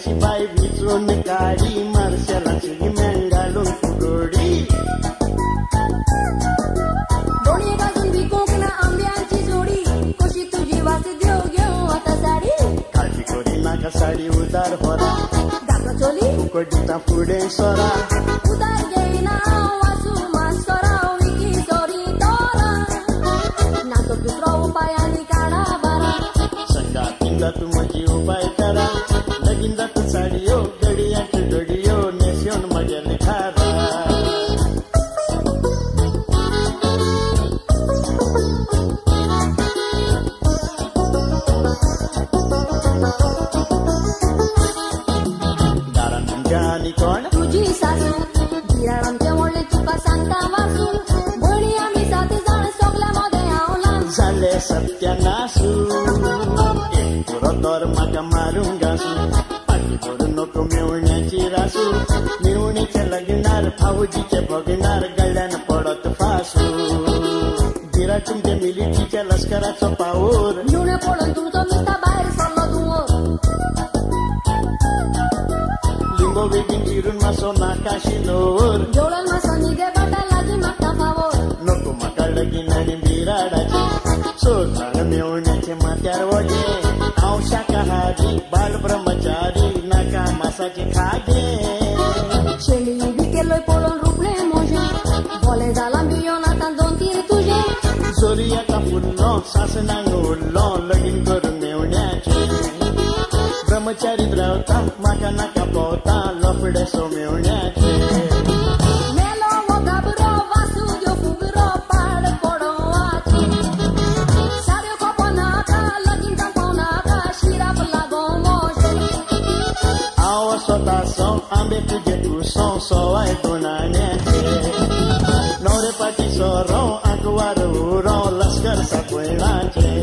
मागाची बाय विचून काढी मारशालाची गिम्यान घालून फुडोडी दोन्ही बाजून विकोक ना आंब्यांची जोडी कशी तुझी वास देव घेऊ आता साडी काळजी करी नाका साडी उदार होरा दाखव चोली उकडीता पुढे सोरा उदार घेईना वासू मास्करा विकी सोरी तोरा नातो दुसरा उपायाने काढा बारा संगातींदा तू माझी उपाय करा लगीन तू साडीयो गडियाची डोडियो नेस्योन मगेले खारा दारानंजानी कोण तुझी सासू गिराळांच्या वडले तुका सांगता वाचू बळी आम्ही सात जण सोगल्यामध्ये आवला झाले सत्यानासू एक पुरो तर म्हाका मारून घासू पाठी करू नको मेवण्याची रासू मेवणीच्या लग्नार भाऊजीचे भगनार गळ्यान पडत फासू गिरा तुमच्या मिलिटरीच्या लष्कराचो पाऊर लुणे पडून तुमचो मिस्ता बाहेर सरलो तू लिंबो बेगीन चिरून मासो नाकाशिलोर जोडून मासो निगे बाटा लागी म्हाका फावोर नको म्हाका लगीन आनी बिराडाचे सोडला मेवण्याचे माथ्यार वडे हांव शाकाहारी बाल ब्रह्मचारी नाका मासाचे खागे शेळी बी केलोय पळोवन रुपले मोजे बोले जाला बियोन आतां 2-3 तुझे जोरियाचा फुल्लो सासनांग उरलो लगीन करून मेवण्याचे ब्रह्मचारी रावता म्हाका नाका पोवता लफडे सो मेवण्याचे मेलो वो गाबरो वासू जो फुगरो पाड पडोवाची साऱ्यो खोपो नाका लगीन जावपा नाका शिराप लागो मोशे हांव स्वता सो आंबे तुजे कुसो सवाय दोनाण्याचे नवरे पाटी सोरो आंकवार उरो लश्कर सापयणाचे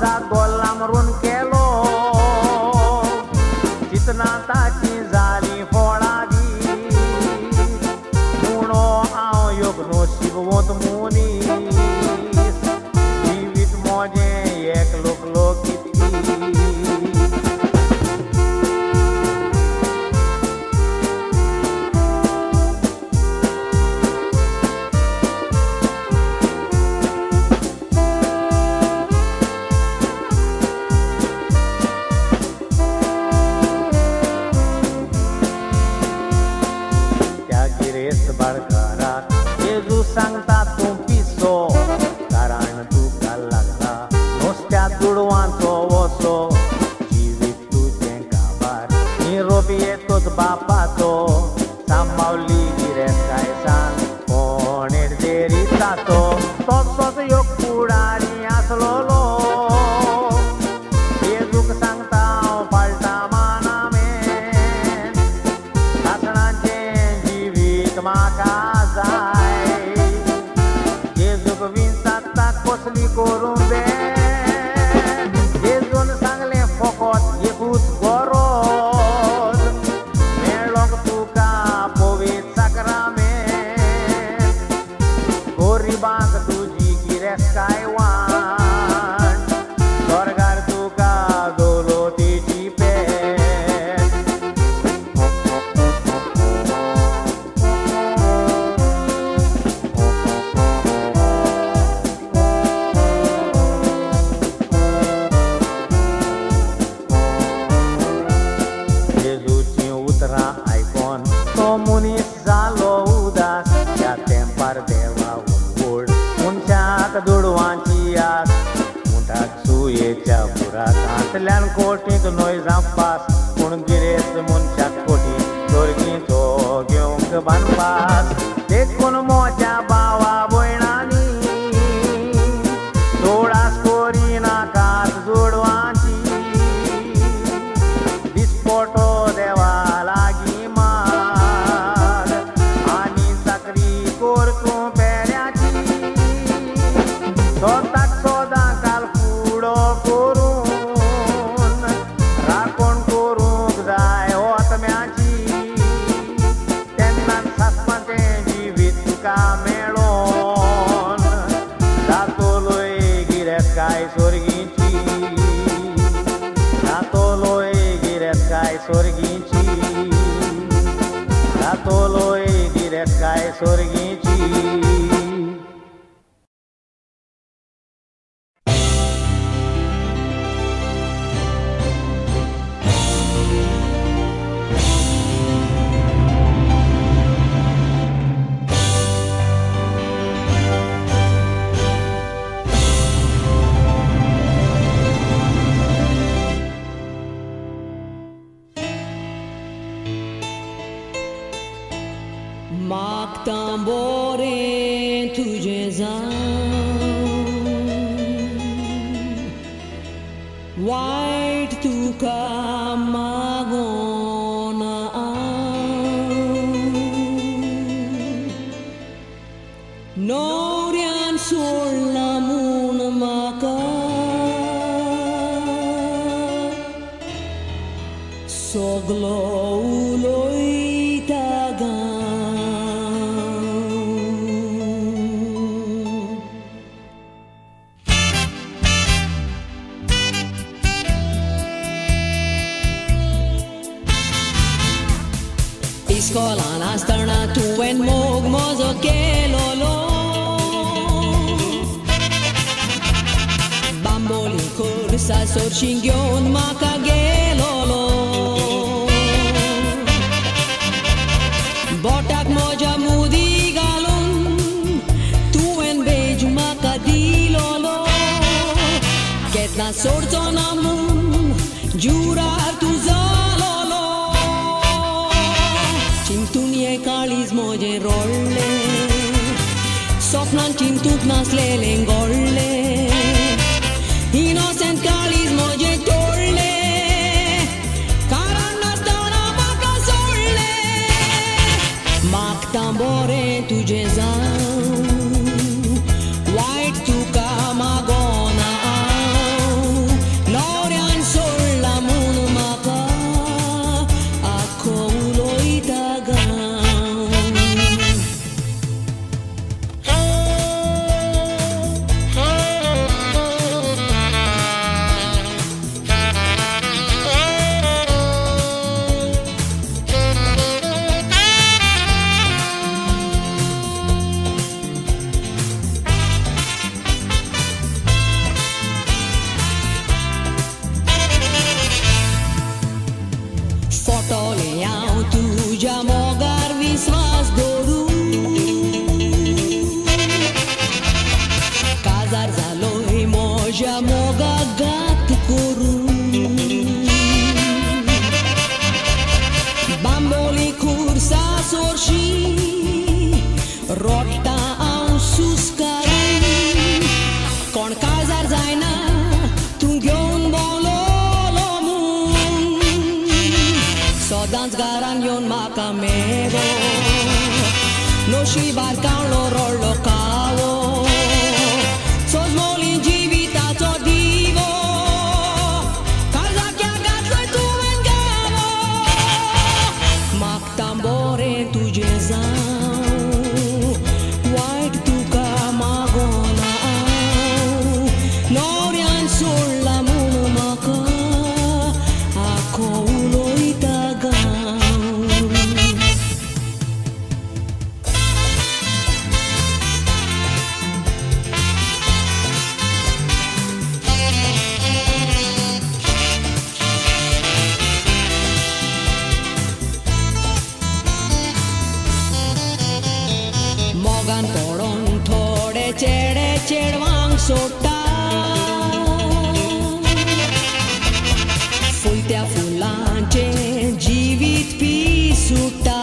Aza gol amrun kelo चितनाताची झाली फोळावी म्हणो हांव योगनो शिववंत मुनीस जिवीत मोजे एक लोकलो कितकी जेजू सांगता तूं पिसो कारण तुका लागला नुस्त्या दुडवांचो वसो जिवीत तुजें काबार निरोपी येतोच बापाचो सांबावली गिरेस्ताय सांग कोणेर देरी तातो तसोच योग फुडारी आसलोलो जेजूक सांगता हांव पाळटा मानामेन कासणाचें जिवीत म्हाका कसली करूं बे जेजून सांगलें फकत एकूच गरज मेळ्ळो तुका पवित्र साक्रामेंत गरिबांक तुजी गिरेस्ताय वाण स्वर्गार तुका दौलतीची पेट मनीस जालो उदास त्या तेंपार देवा उलवड मनशाक दुडवांची आस मुठाक सुयेच्या बुराकांतल्यान कोटीक न्हय जावपास पूण गिरेस्त मनशाक कोटी सर्गीचो घेवंक बांदपास देखून मोच्या भावा भयणांनी दोळास करी नाकात जोडवांची दिसपटो देवा लागीं स्वताक सोदां काल फुडो करून राखण करूंक जाय ओतम्याची तेन्नाच सासपाचें जिवीत तुका मेळोन जातोलोय गिरेस्ताय सर्गीची जातोलोय गिरेस्ताय सर्गीची जातोलोय गिरेस्ताय सर्गीची Tambore tuje white tuka magona Norian sola mun maka soglo uloitaga Iskolan astarna tuen mog mozo kelolo Bamboli kursa sorchingion makagelolo Botak moja mudi galon tuen bej makadilolo Ketna sortonamun jurar tu zalolo Cintunie calis moje rolle Sofnan cintuk naslele ngolle Innocent calis moje tolle Karanatana makasolle Mak tambore tu jezan White tuka magona mevo no și barcan lo rollo cavo so smoli givita to divo casa che agazzo e tu vengavo mac tambore tu jezau white tu camagona norian sulla munumaka ako ulo itagau Mogan poron thode chede chedwang sota Fuite a fulance jivit pisuta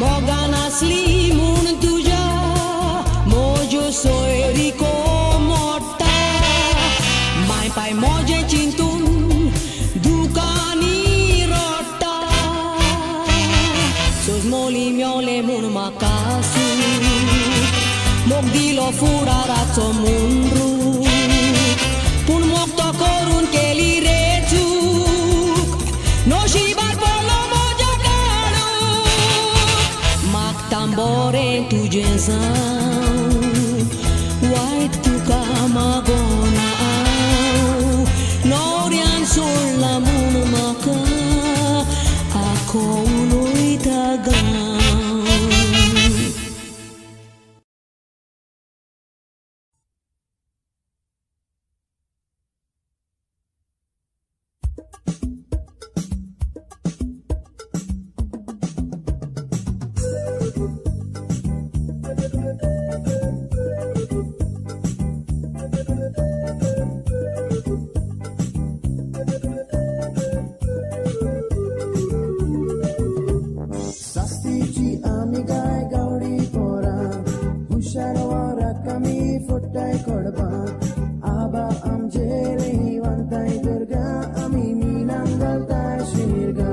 Mogan asli mun tuja mojo soy rico morta Mai pai moje cintun dukani rota Sos moli miole mun makasu Mok dilo fura razzo mundru Pun mok to korun keli retuk No shi bar polo moja kalu Mak tambore tu jezau White tu kamagona Norian sulla mun maka Ako ulo itagau Sastici amigai gauri pora Husharwara kami futai korba Aba amjere hiwantai durga Ami minangal tashirga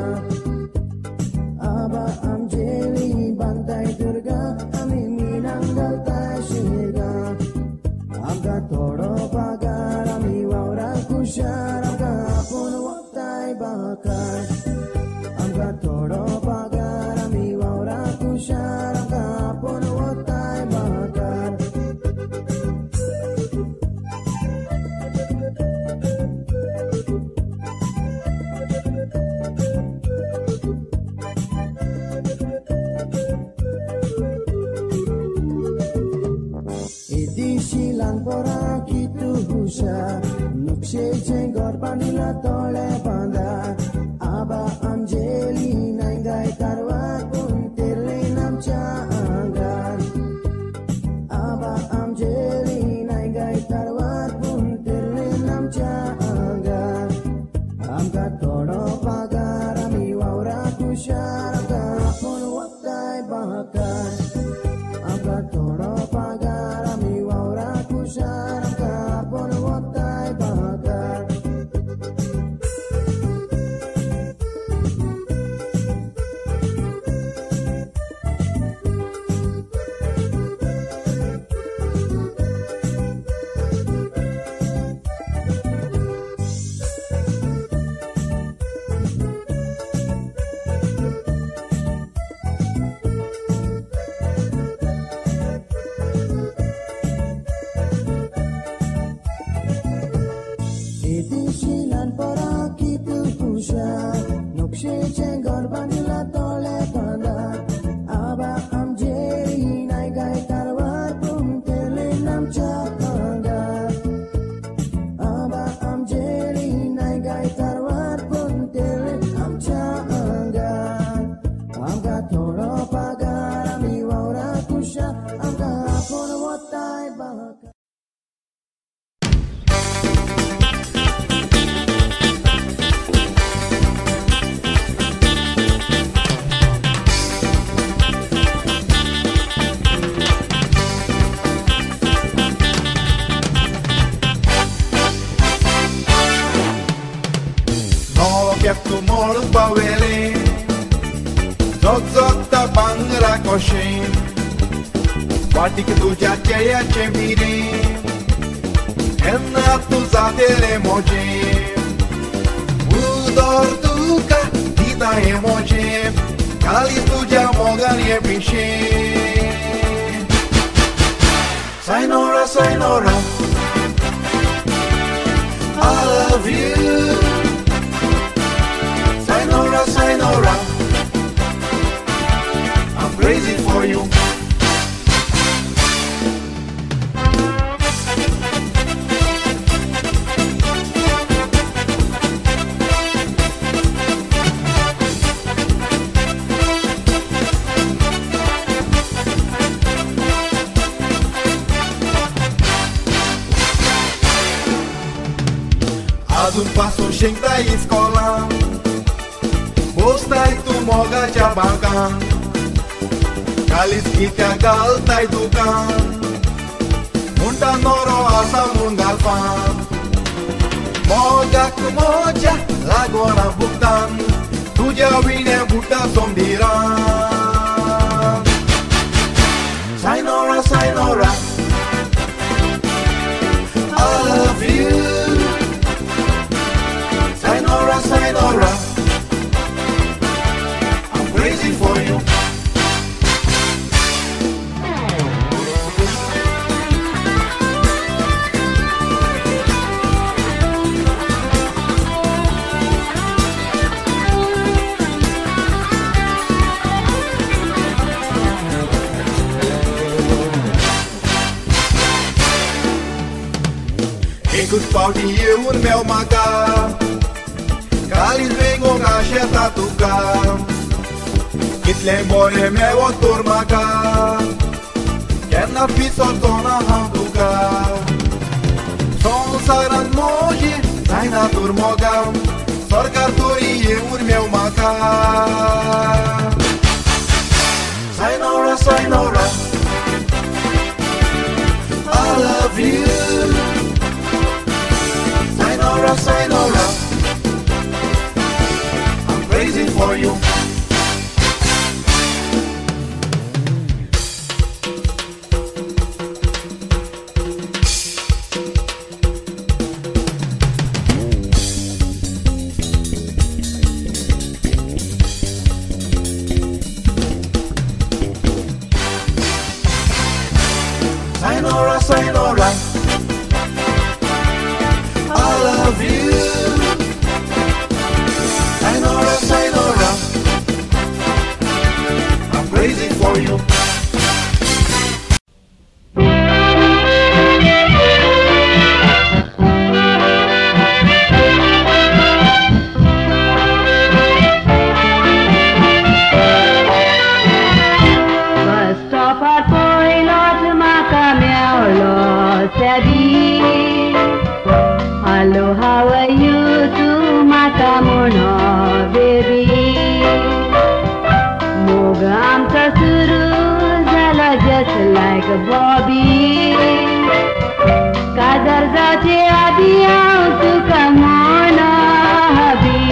Aba amjere bantai durga Ami minangal tashirga Aga todo pagar ami waura kushar Aga pun waktai bakar Aga todo pagar ami waura kushar Aga pun waktai bakar Edisilan pora kitu husha Nukshe jenggor panila tole panda Aba amjeli naingai tarwa untirle namcha anggar Aba amjeli naingai tarwa untirle namcha anggar Amka todo pagar ami waura kushar Amka pun waktai bakar Amka todo pagar ami waura kushar Amka pun waktai bakar Edisilan pora kitu pusha Nukshe jenggor banila tole panda Aba amjeri naigai tarwar pumtele namcha anggar Aba amjeri naigai tarwar pumtele namcha anggar Amga todo pagar ami waura kusha Amga pun watai bakar coxem, partic tuja ceea mire, enna tu zatele moje, udor tuca dita emoje, kali tuja mogan ye pishe. Sayonara, sayonara, I love you. Sayonara, sayonara, I'm crazy for you. Adun paso shengda iskola, postai tu moga chabagan, kalis kita galtai dukan, munta noro asa mungalpan, moga kumoja lagona buktan, tuja wine buta somdiran. Sayonara, sayonara, I love you. Sayonara, sayonara, I'm crazy for you. Ekus pauti un meu maga, Kalis vengo gasheta tuka, kitle more meu turmaga, kenna piso tona handuka, sonsaran moji, zaina turmoga, sorgar turi un meu maga. Sayonara, sayonara, I love you. Sayonara, sayonara, I'm crazy for you. Sayonara, sayonara, I love you. Sayonara, sayonara, I'm crazy for you. Bus stop at Poilot Macamelo Sadi. Hello, how are you to Matamono, baby? Mogam Kasuru Zala just like a Bobby. Kadar Zate Adia to Kamona Habi.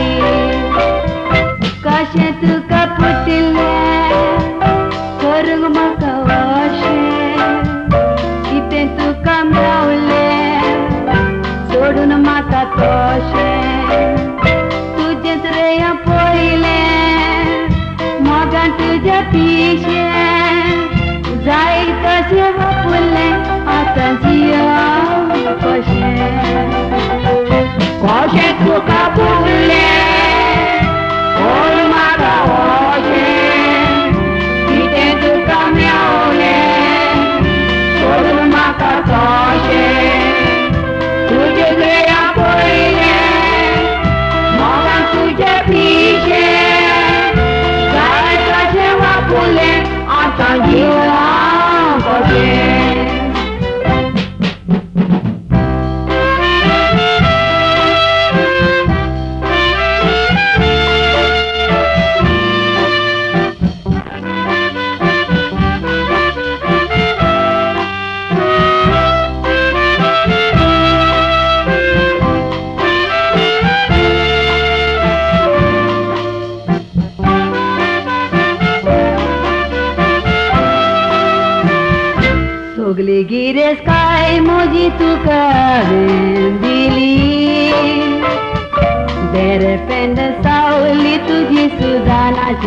Kashetu Kaputile, Korug Makawashe, Itentu Kamraule. Sodun mata toshe, tujhe treya poile, mogan tuja pishe, zai toshe vapule, atanjia koshe, koshe tu kapule, ol mata oshe, ite tu kamyaule, sodun mata toshe. Tujhe treya poile, mogan tujhe pishe, zai toshe vapule, atanjia koshe.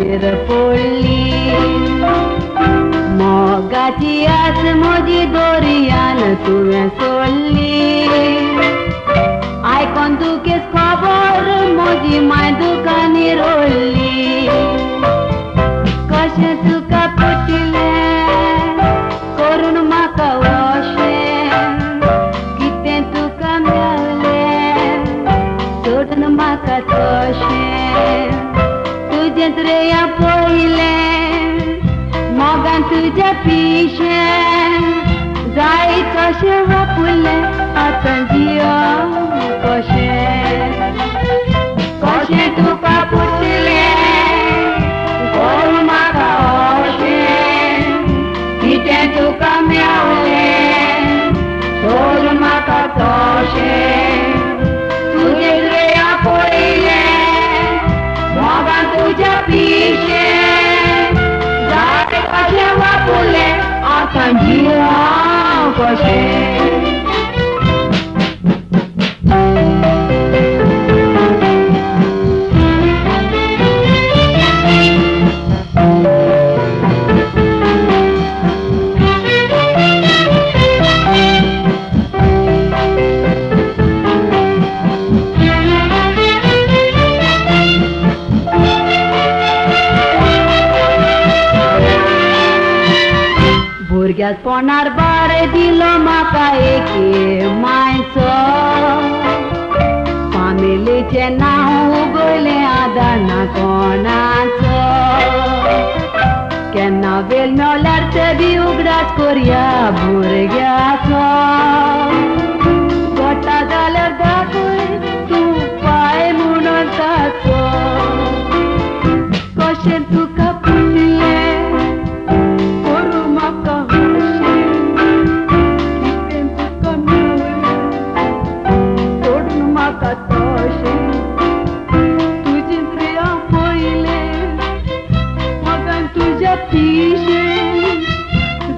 शिरपोळी मोगाची आस म्हजी दोरयान तुवें सोडली आयकोन तुकेच खबर म्हजी माय दुकानी रोळली कशें तुका पटलें करून म्हाका वशें कितें तुका मेळ्ळें सोडून म्हाका तशें तुजेंच रे या पयलें मोगान तुज्या पिशें जाय तशें वापुरलें आतां जियो कशें कशें तुका पुटलें करून म्हाका अशें कितें तुका मेळ्ळें सोडून म्हाका तशें तुजें रे या पयलें मोगान तुज्या पिशें जाय कशें वापुरलें आतां जियो कशें भुरग्याक पोंडार बारे दिलो म्हाका एके मायचो फामिलीचें नांव उगयलें आदार ना कोणाचो केन्ना वेळ मेळ्ळ्यार ते बी उगडास करया भुरग्याचो गोठा जाल्यार दाखय तूं पाय म्हणून ताचो कशें तुका पुटलें करूं म्हाका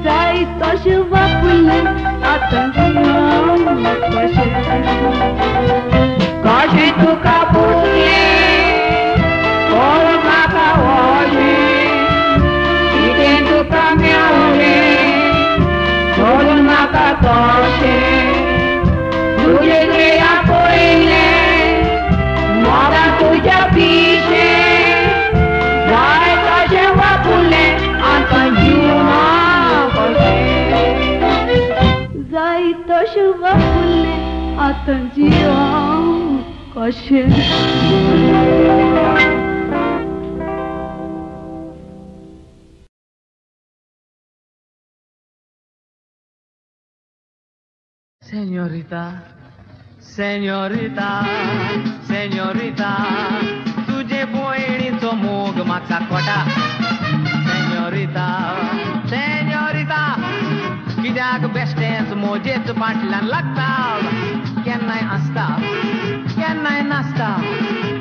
जाय तशें वापुरलें आतां कशें तुका पुटलें करून म्हाका अशें कितें तुका मेळ्ळें सोडून म्हाका तशें तुजें रे या पयलें मोगान तुज्या पिशें जाय तशें वापुरलें आतां जिवना कशें जाय तशें वापुरलें आतां जियो कशें Señorita, señorita, señorita, तुझे भयणीचो मोग म्हाका कोटा सेñorita, señorita, कित्याक बेश्टेंच मोजेच फाटल्यान लागता केन्नाय आसता केन्नाय नासता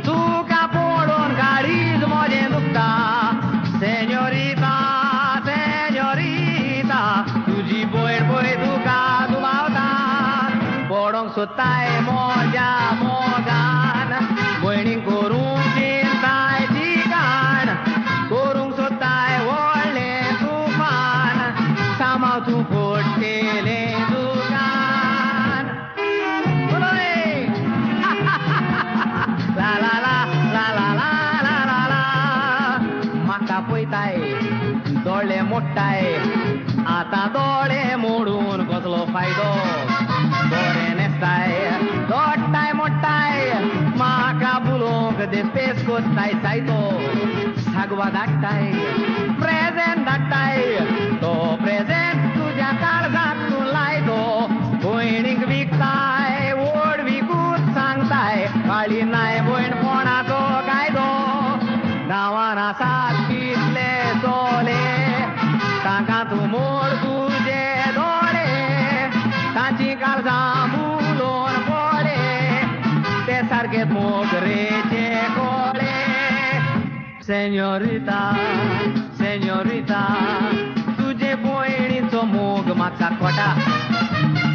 तुका पडून गाडीच मोजें दुखता सेñorita, señorita, तुजी भयण पळय तुका दुबावता पडोंक सोदताय मोज्या मोगान भयणीक करूंक चिंताय ठिकाण करूंक सोदताय व्हडलें तुफान सामाव तूं फोडलें दुकान ला ला ला ला ला ला ला ला ला म्हाका पळयताय दोळे मोडटाय आतां दोळे मोडून कसलो फायदो बरें न्हेसताय दोडटाय मोडटाय म्हाका बुलोवंक देस्पेस कोत्ताय सायतो सागवा धाडटाय प्रेजेंट धाडटाय तो प्रेजेंट तुज्या काळजांत तूं लायतो भयणीक विकताय व्हड विकूच सांगताय काळी नाय भयण कोणाचो कायदो गांवान आसात कितले चोले तांकां तूं मोड तुजे दोळे तांची काळजां बुलोवन पडे ते सारकेच मोगरेचे कोळे सेñorita, señorita, तुजे भयणीचो मोग म्हाका कोटा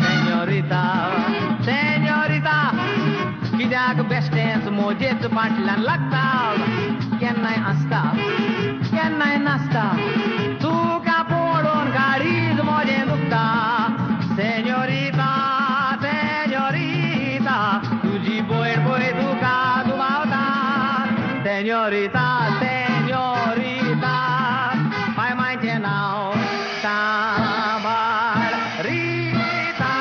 सेñorita, señorita, कित्याक बेश्टेंच मोजेच फाटल्यान लागता केन्नाय आसता नाही नाचता तुका पडून गाडीच मोजे दुखता सेन्योरिता सेन्योरिता तुझी बोयर पळय तुका दुबावता सेन्योरिता सेन्योरिता माय मायचें नांव सांबाळ Rita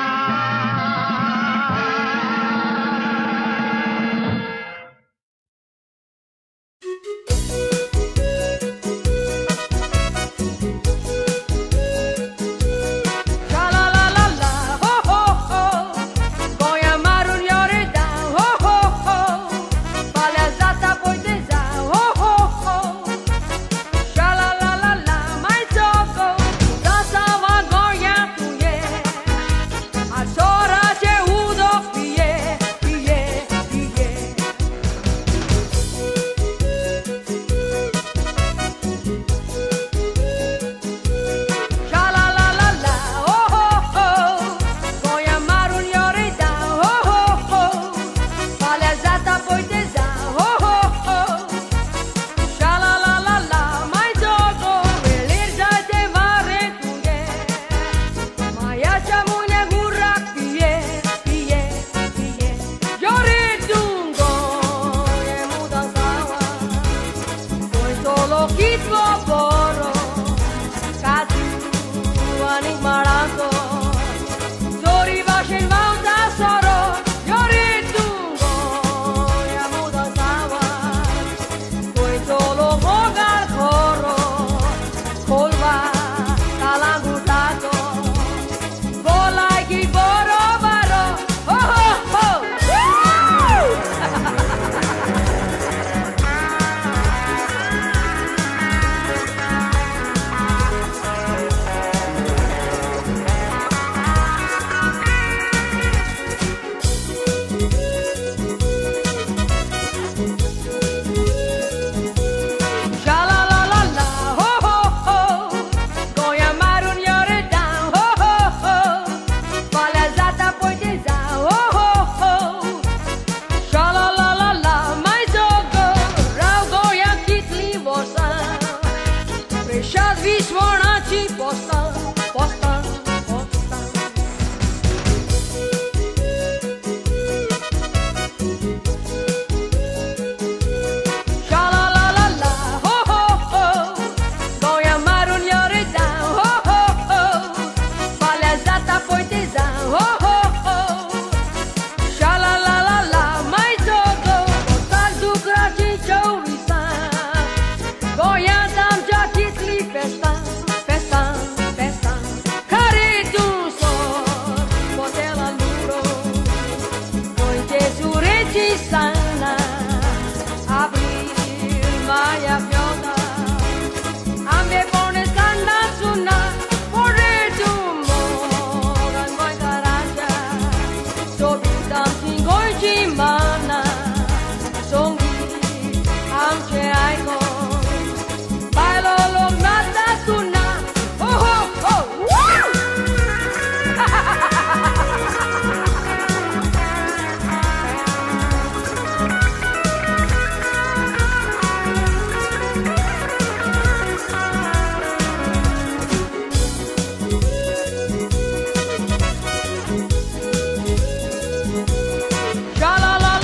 La la la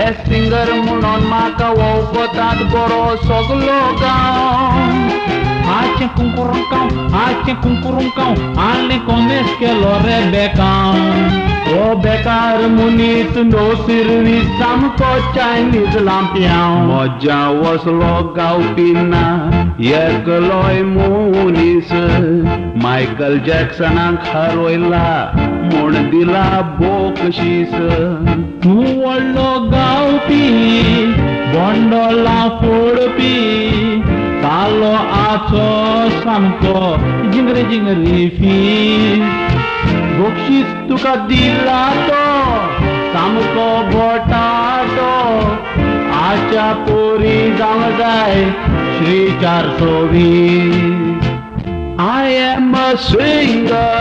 best singer म्हणून म्हाका वळखतात बरो सगलो गांव आजचें कुंकुरुंकाव आनी कॉमेस केलो रे बेकांव ओ बेकार मनीस नोसिरवी सामको चायनीज लांप्याव मजा वसलो गावपी ना एकलोय मनीस मायकल जॅक्सनाक हारोयला म्हूण दिला बोकशीस तूं व्हडलो गावपी बोंडोला फोडपी तालो आचो सामको जिंगरी फीस बक्षीस तुका दिला तो सामको बोटाटो आच्या पोरी जावं जाय श्री 420 I am a singer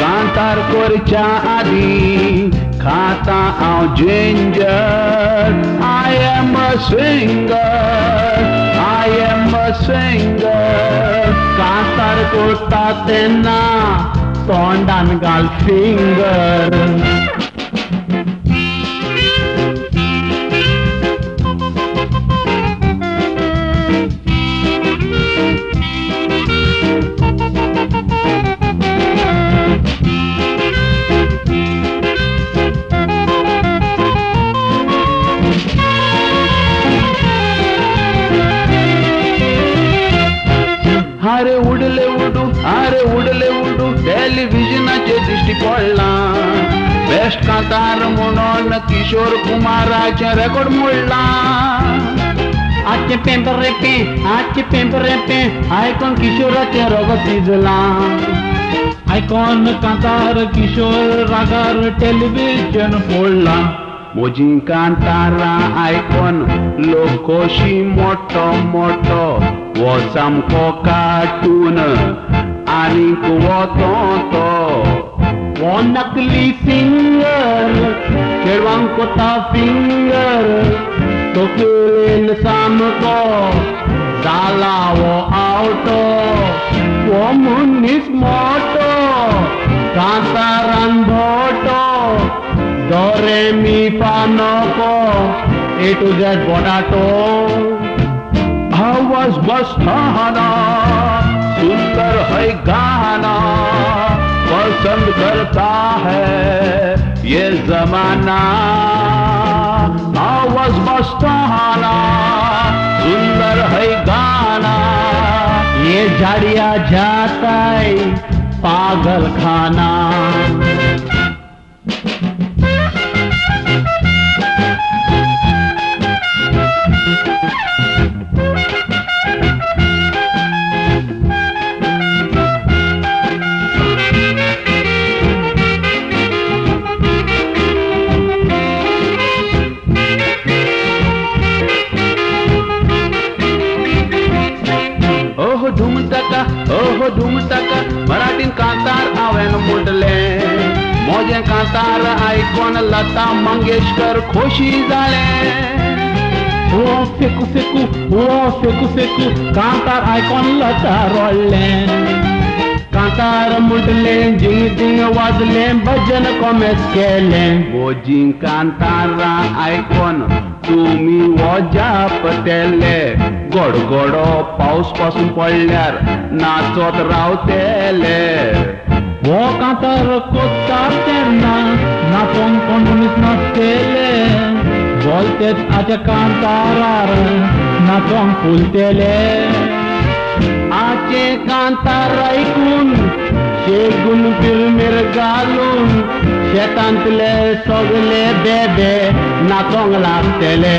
कांतार करच्या आदी खाता हांव ginger I am a singer कांतार करता तेन्ना तोंडान घाल फिंगर अरे उडले उडू टेलिव्हिजनाचे दिश्टी पडला बेस्ट कांतार म्हणून किशोर कुमाराचे रेकॉर्ड मोडला आजचे पेपर रेपे आयकॉन किशोराचे रगत शिजला आयकॉन कांतार किशोर रागार टेलिव्हिजन फोडला मोजी कांतारा आयकॉन लोकोशी मोठो वो सामको कार्टून आनीक वो वो नकली सिंगर चेडवांक कोता फिंगर तकलेन सामको जाला वो आवटो वो मनीस मोटो कांतारान भोटो दोरे मी पानोको A to Z पोटाटो आवाज बसताना सुंदर है गाना पसंद करता है ये जमाना आवाज बसताना सुंदर है गाना ये झाड़िया जाता है पागल खाना ओहो धुमटका मराठीन कांतार हांवें म्हणटले मोजे कांतार आयकून लता मंगेशकर खोशी जाले ओ फेकू फेकू कांतार आयकून लता रोडले कांतार म्हणटले जिंग जिंग वाजले भजन कॉमेस केले मोजी कांतारा आयकून तुमी वजा पटेले गडगडो पावस पासून पडल्यार नाचत रावतेले वो कांतार कोत्ता तेन्ना नाचोन कोण मनीस नाचतेले बोलतेच आच्या कांतारार नाचोंक फुलतेले आचे कांतार आयकून शेगून फिल्मेर घालून शेतांतले सगले बेबे नाचोंक लागतेले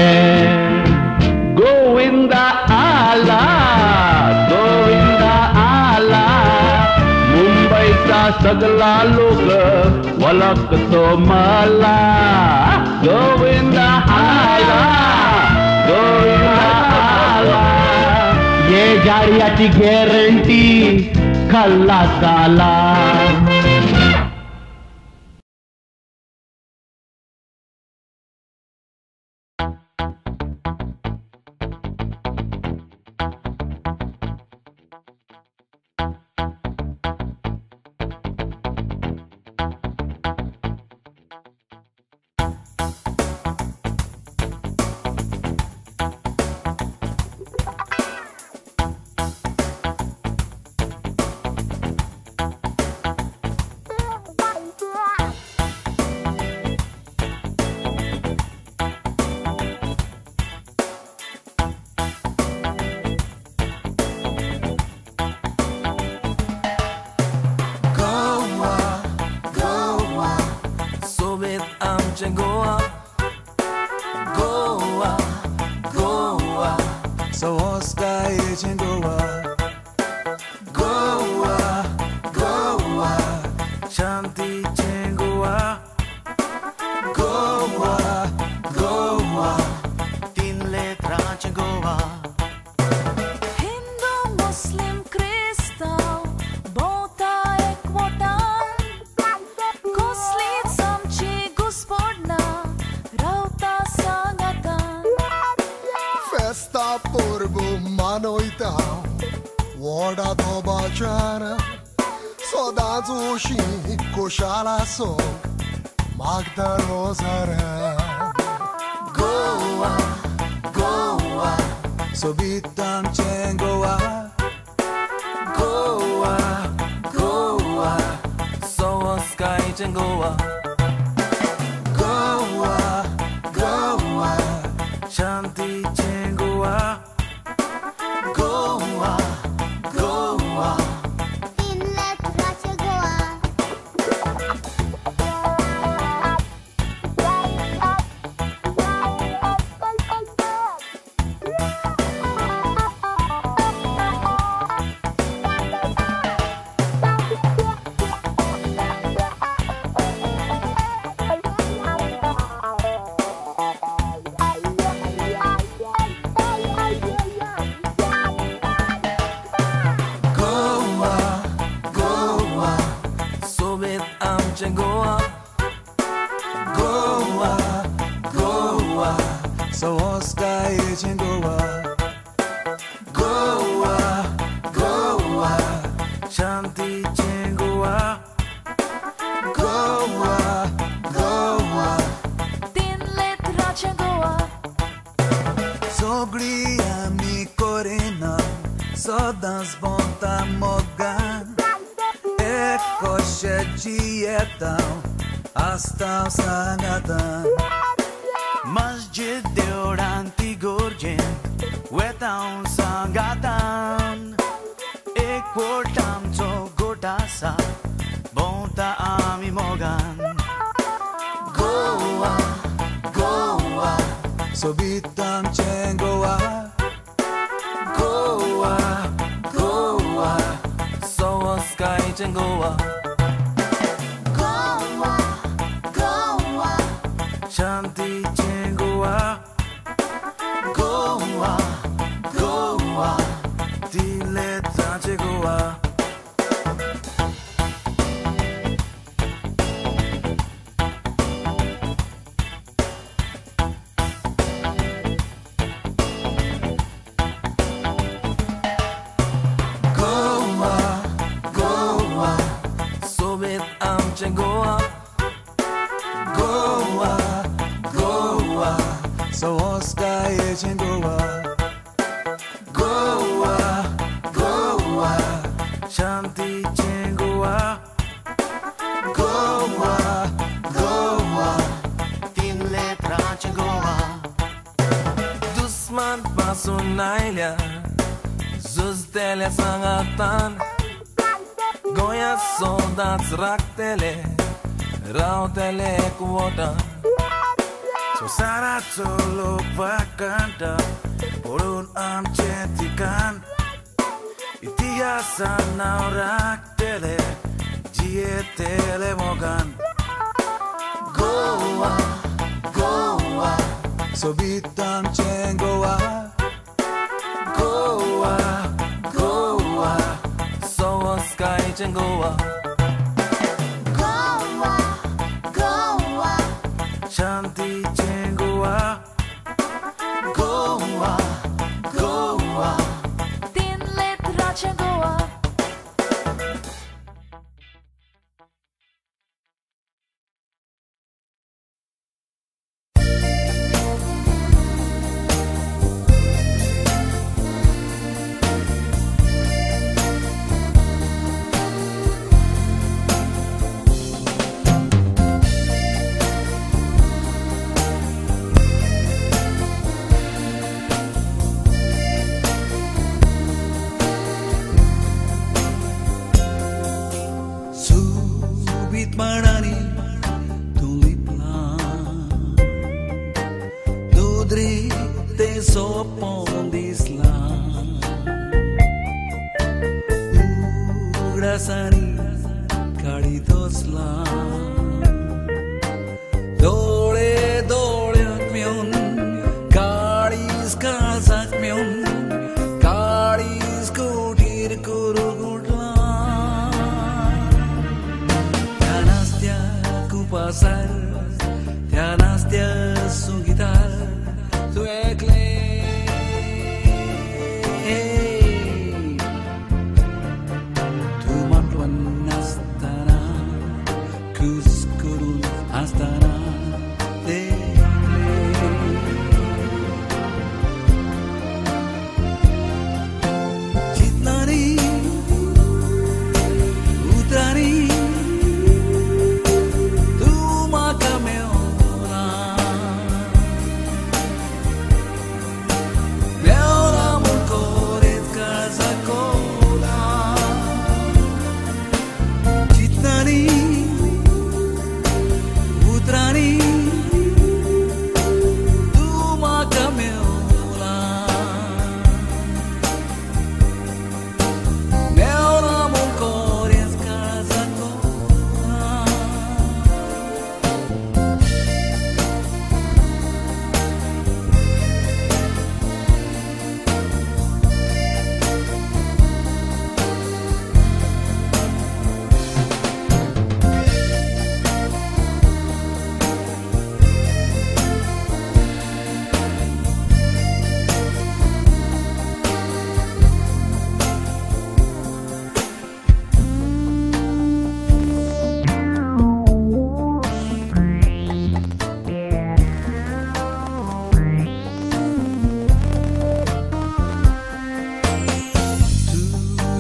गोविंदा आला मुंबईचा सगला लोक वळखतो मला गोविंदा आला ये जाडियाची गॅरंटी खल्लास आला amche Goa, Goa, Goa. So Oscar in Goa, Goa, Goa. Shanti in Goa, Goa, Goa. Tin letras in Goa. Hindu, Muslim, Kristał, bota ekwotan. Koslit samci gospodna, rauta sangatan. Festa purbu manoita, Wada dobachana, Sodazushi, Kushala song, Magda Rosara. Goa, Goa. So bitam chen Goa, Goa, Goa. So Oscar in Goa, Goa, Goa. Shanti in Goa, Goa, Goa. Tin letras in Goa. Goa, Goa. So bitam chen Goa, Goa, Goa. So Oscar in Goa, Goa, Goa. Shanti in Goa, Goa, Goa. Tin letras in Goa. Soglia mi corina, sodas bonta mogan. Eko się dzietał, a stał sangatan. Masjid Deoranti Gorjen, Wetown Sangatan. Ekwotam cho gotasa, Bonta ami mogan. Goa, Goa. So bitam chen Goa, Goa, Goa. So Oscar in Goa, Goa, Goa. Shanti in Goa, Goa, Goa. Tin letras in Goa. Goa, Goa. So bitam chen Goa, Goa, Goa. So Oscar in Goa, Goa, Goa. Shanti in Goa, Goa, Goa. Tin letras in Goa. Dusman pasunailya, Zuzdelia sangatan. Goya soldats raktele, rautele kuota. So sara solo pakanta, Orun am chetikan. Itihasan now raktele, Jietele mogan. Goa, Goa. So bitam chen Goa, Goa, Goa. So Oscar in Goa, Goa, Goa. Shanti in Goa, Goa, Goa. Tin letras in Goa. sopon d'Islam Urasani karidoslam Dore dore akmion Karis kazak mion Karis kutir kurugutlam Tianastia kupasar Tianastia su guitar Su ekle Tu matwan astana Kuskurun astana Chitnani Utrani Tu makameo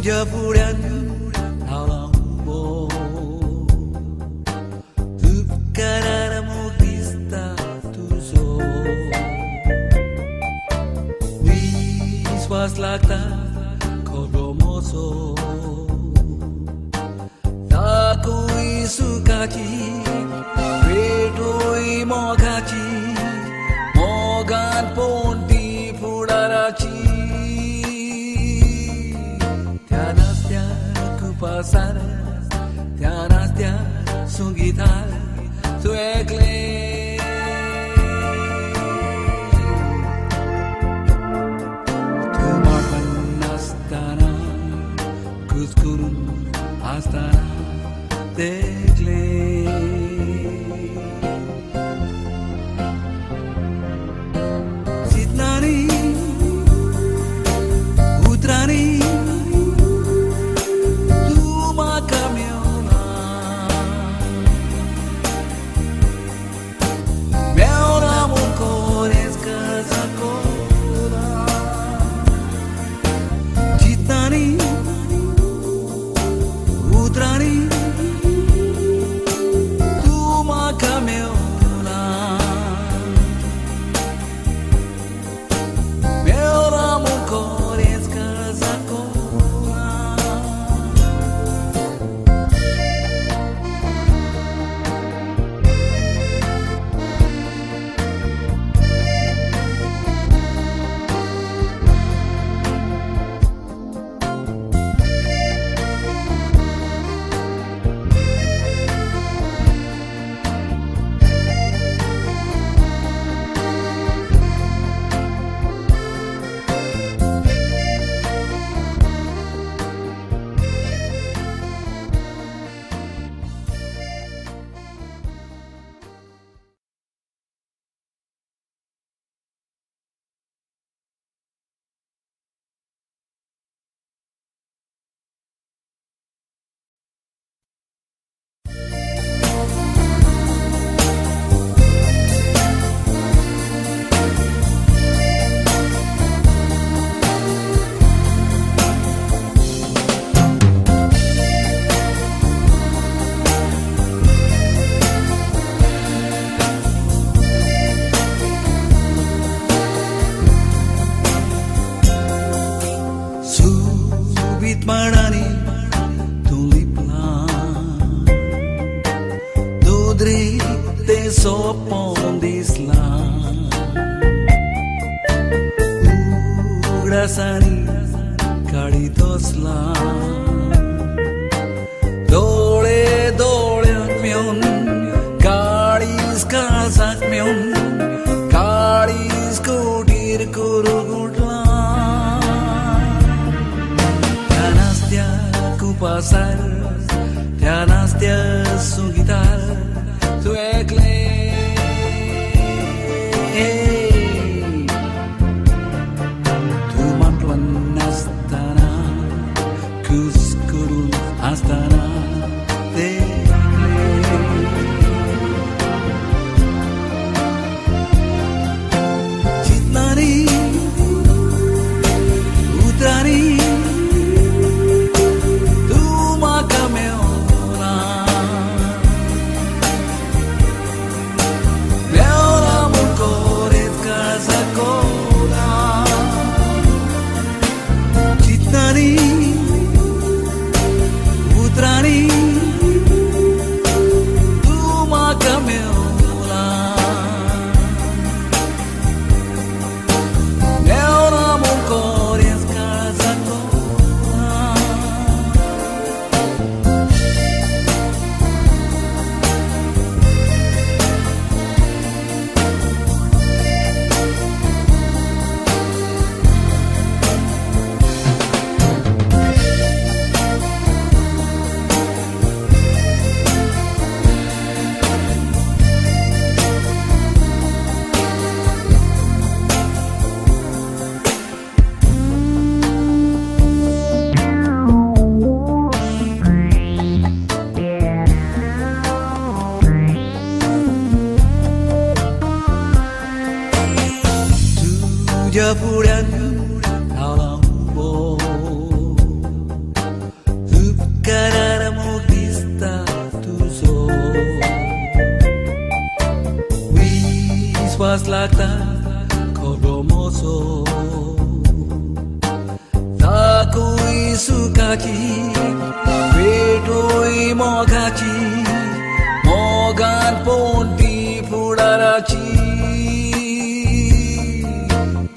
Japuran alambo Tu cararamu pista tuzo Wiswas lakta kogomoso Takui sukachi Vedui mogachi Mogan ponti pudarachi Pasar, Tianastia, su guitarra, su ekle. Tu marpan astana, kuskurun astana, tekle. Sitnani, utrani. Marani tuliplan Dudri te sopon d'Islam सानी गाडी तोसलाम दोळे दोळ्यात मेळून गाडीच काळजात मेळून गाडीच कुटीर करू गुटला त्या नास्त्या कुपासार त्या नास्त्या सुगीतार तू ऐकले तू म्हटलं नसताना कुस करून असताना ते चितनानी उतरानी तू म्हाका मेळना मेळना म्हूण कोरेत काळजाक कोला चितनानी उतरानी तू म्हाका मेळना मेळना म्हूण कोरेत काळजाक कोला तुझ्या फुड्यान धांवला हुबो उपकारार मोग दिसता तुजो विश्वास लागता खरो मोसो ताकूय सुखाची भेटूय मोगाची मोगान पोंटी फुडाराची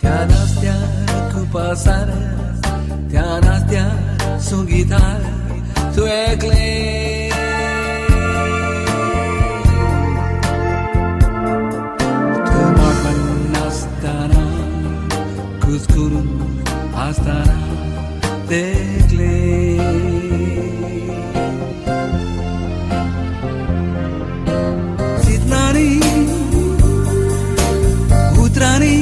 त्या नास्त्या कुपासार त्या नास्त्या सुगीतार तू ऐकले तू म्हटलं नसताना कुस करून असताना देखले चितनानी उतरानी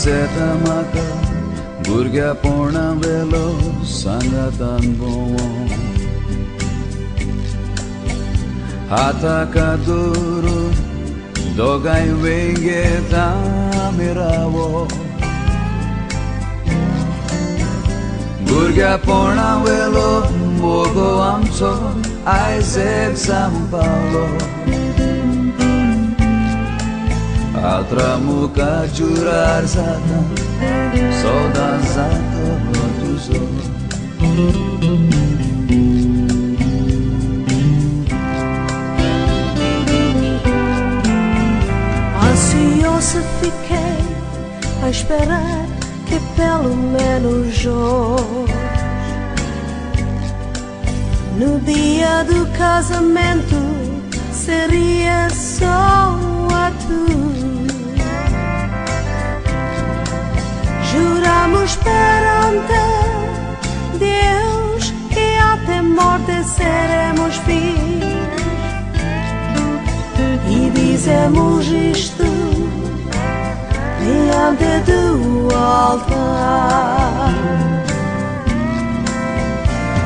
Seta maka burga porna velo sangatan bom Hata kaduru dogai wenge tamiravo burga porna velo mogo amso Isaac São Paulo Altra muka jurar sata Sodan zato rotuso Ansiosa fiquei a esperar que pelo menos hoje no dia do casamento seria só a tu Juramos perante Deus que até morte seremos filhos e dizemos isto diante do altar.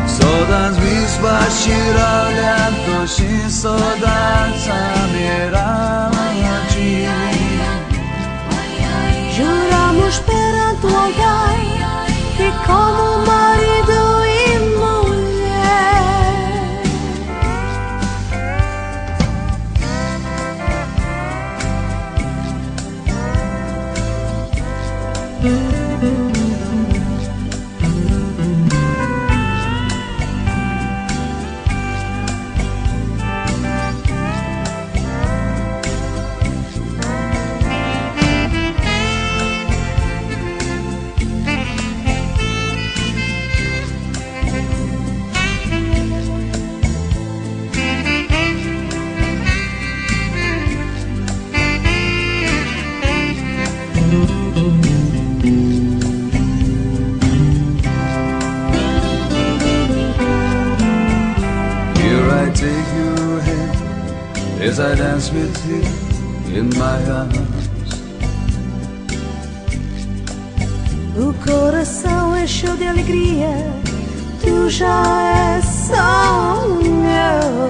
Sodan visvashira toshin sodan samirachi Juramos perante o altar que como marido e mulher as I dance with you in my arms. O coração encheu de alegria, tu já és só meu.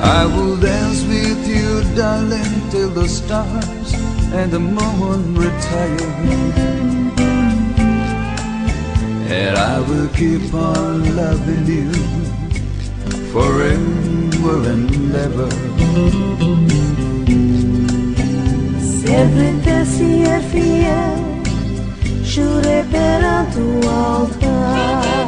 I will dance with you, darling, till the stars and the moment retire. And I will keep on loving you forever and ever. Sempre te ser fiel, jurei perante o altar.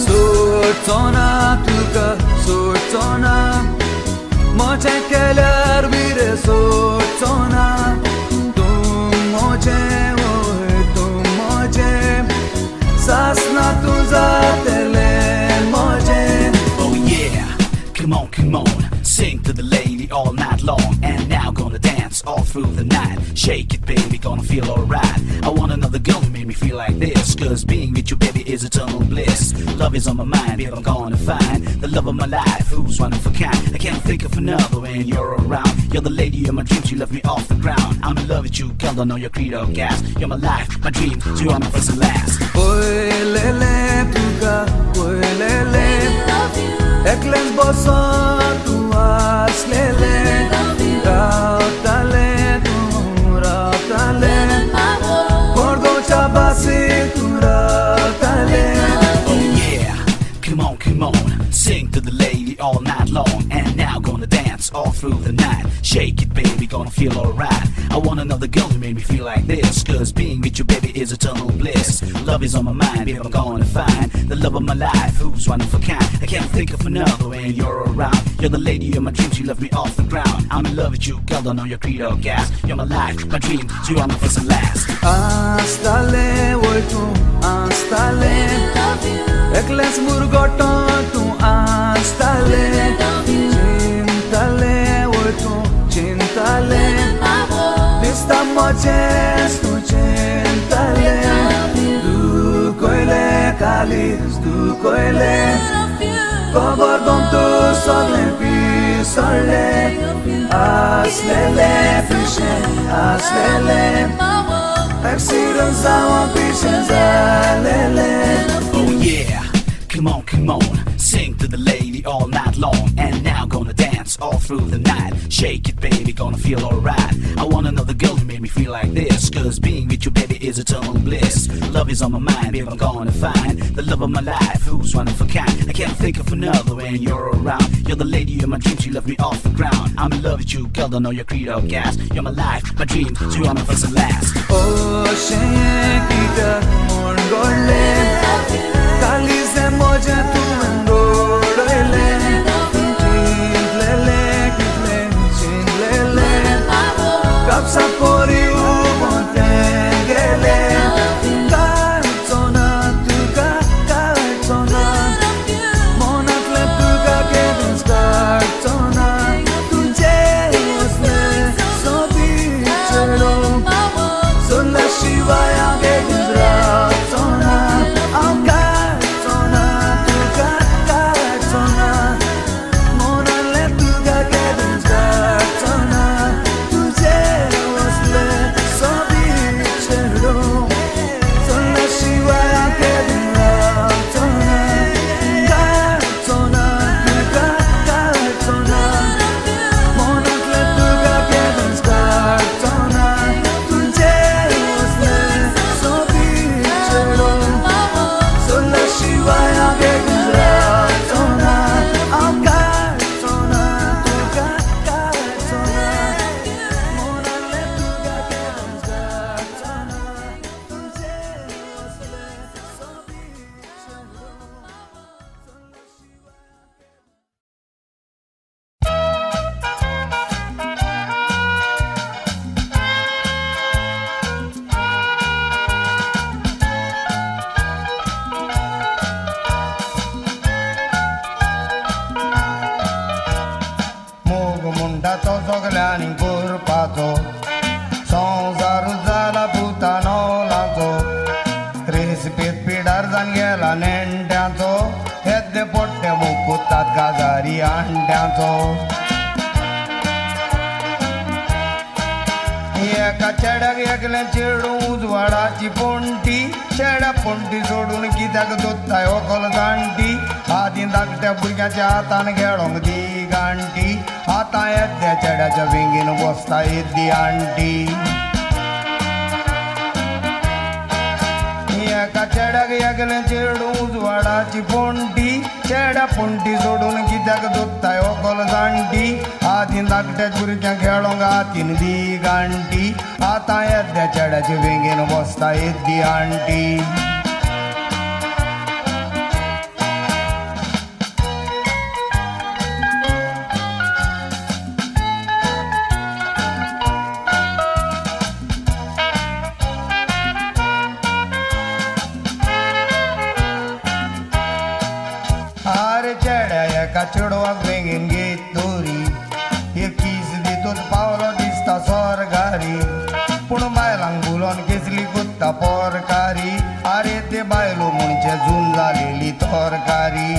Sortona tuka sortona moche kelar bire sortona tum moche sasna tu zatele moche. Oh yeah, come on, sing to the lady all night long, and now gonna dance all through the night. Shake it baby, gonna feel alright. I want another girl who made me feel like this, cause being with you baby is eternal bliss. Love is on my mind, baby I'm gonna find the love of my life, who's one of a kind. I can't think of another when you're around. You're the lady of my dreams, you left me off the ground. I'm in love with you, girl, don't know your creed or gas. You're my life, my dream, so you are my first and last. Oy lele tuka, oy lele, ekles boso tu as lele, rautale tu rautale, gordo chabasi tu rautale. Come on, sing to the lady all night long, and now gonna dance all through the night. Shake it baby, gonna feel alright. I want another girl who made me feel like this, cause being with you baby is eternal bliss. Love is on my mind, baby I'm gonna find the love of my life, who's one of a kind. I can't think of another when you're around. You're the lady of my dreams, you left me off the ground. I'm in love with you, girl, don't know your creed or gas. You're my life, my dream, so you are my first and last. Hasta le voy tú, hasta le. Ekles murgoto tu astale, chintale voy tu chintale, lista moches tu chintale, du koile kalis du koile, kobordom tu sogle pisole, aslele fishe aslele, accidents awan pishe zalele. Oh yeah, come on, sing to the lady all night long, and now gonna dance all through the night. Shake it baby, gonna feel alright. I want another girl who made me feel like this, cause being with you baby is eternal bliss. Love is on my mind, baby I'm gonna find the love of my life, who's one of a kind. I can't think of another when you're around. You're the lady of my dreams, you left me off the ground. I'm in love with you, girl, don't know your creed or gas. You're my life, my dream, so you are my first and last. Oh, shekita morgole, kalize moje tu mendorele, chintlele, chintlele, kapsa pori umontengele, kartona tuka, kartona, monatle tuka kedins kartona, tunje usme so bichero, so la कांचो एका चेड्याक एकले चेडू उजवाडाची पोंटी चेड्या पोंटी सोडून कित्याक दोत्ताय ओकल जाणटी आदी धाकट्या भुरग्याच्या हातान खेळोंक दी गांटी आतां येद्या चेड्याच्या विंगीन बसता येद्दी आंटी एका चेड्याक एकले चेडू उजवाडाची पोंटी चेड्या पोंटी सोडून कित्याक दोत्ताय ओकल जाणटी आदी धाकट्या भुरग्या खेळोंक हातीन दी गांटी आतां येद्या चेड्याच्या विंगीन बसता येद्दी आंटी चेडवाक बेगीन घेत दोरी एक किस दितूच पावलो दिसता सोरगारी पूण बायलांक बुलोन केसली कुत्ता पोरकारी आरे ते बायलो म्हणचे जून जालेली तोरकारी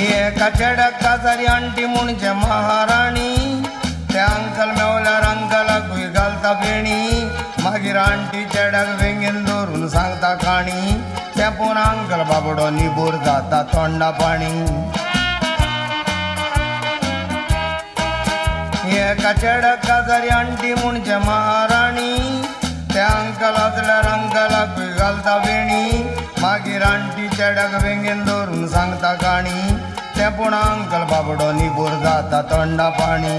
एका चेड्याक काजारी आंटी म्हणचे महाराणी त्या अंकल मेवल्यार अंकलाकूय घालता फेणी मागीर आंटी चेड्याक वेंगेन धरून सांगता काणी तेंपून अंकल बाबडो निबूर जाता तोंडा पाणी एका चेड्याक काजारी आंटी म्हणचे महाराणी त्या अंकलांतल्यार अंकलाकूय घालता फेणी मागीर आंटी चेड्याक वेंगेन धरून सांगता काणी तेंपून अंकल बाबडो निबूर जाता तोंडा पाणी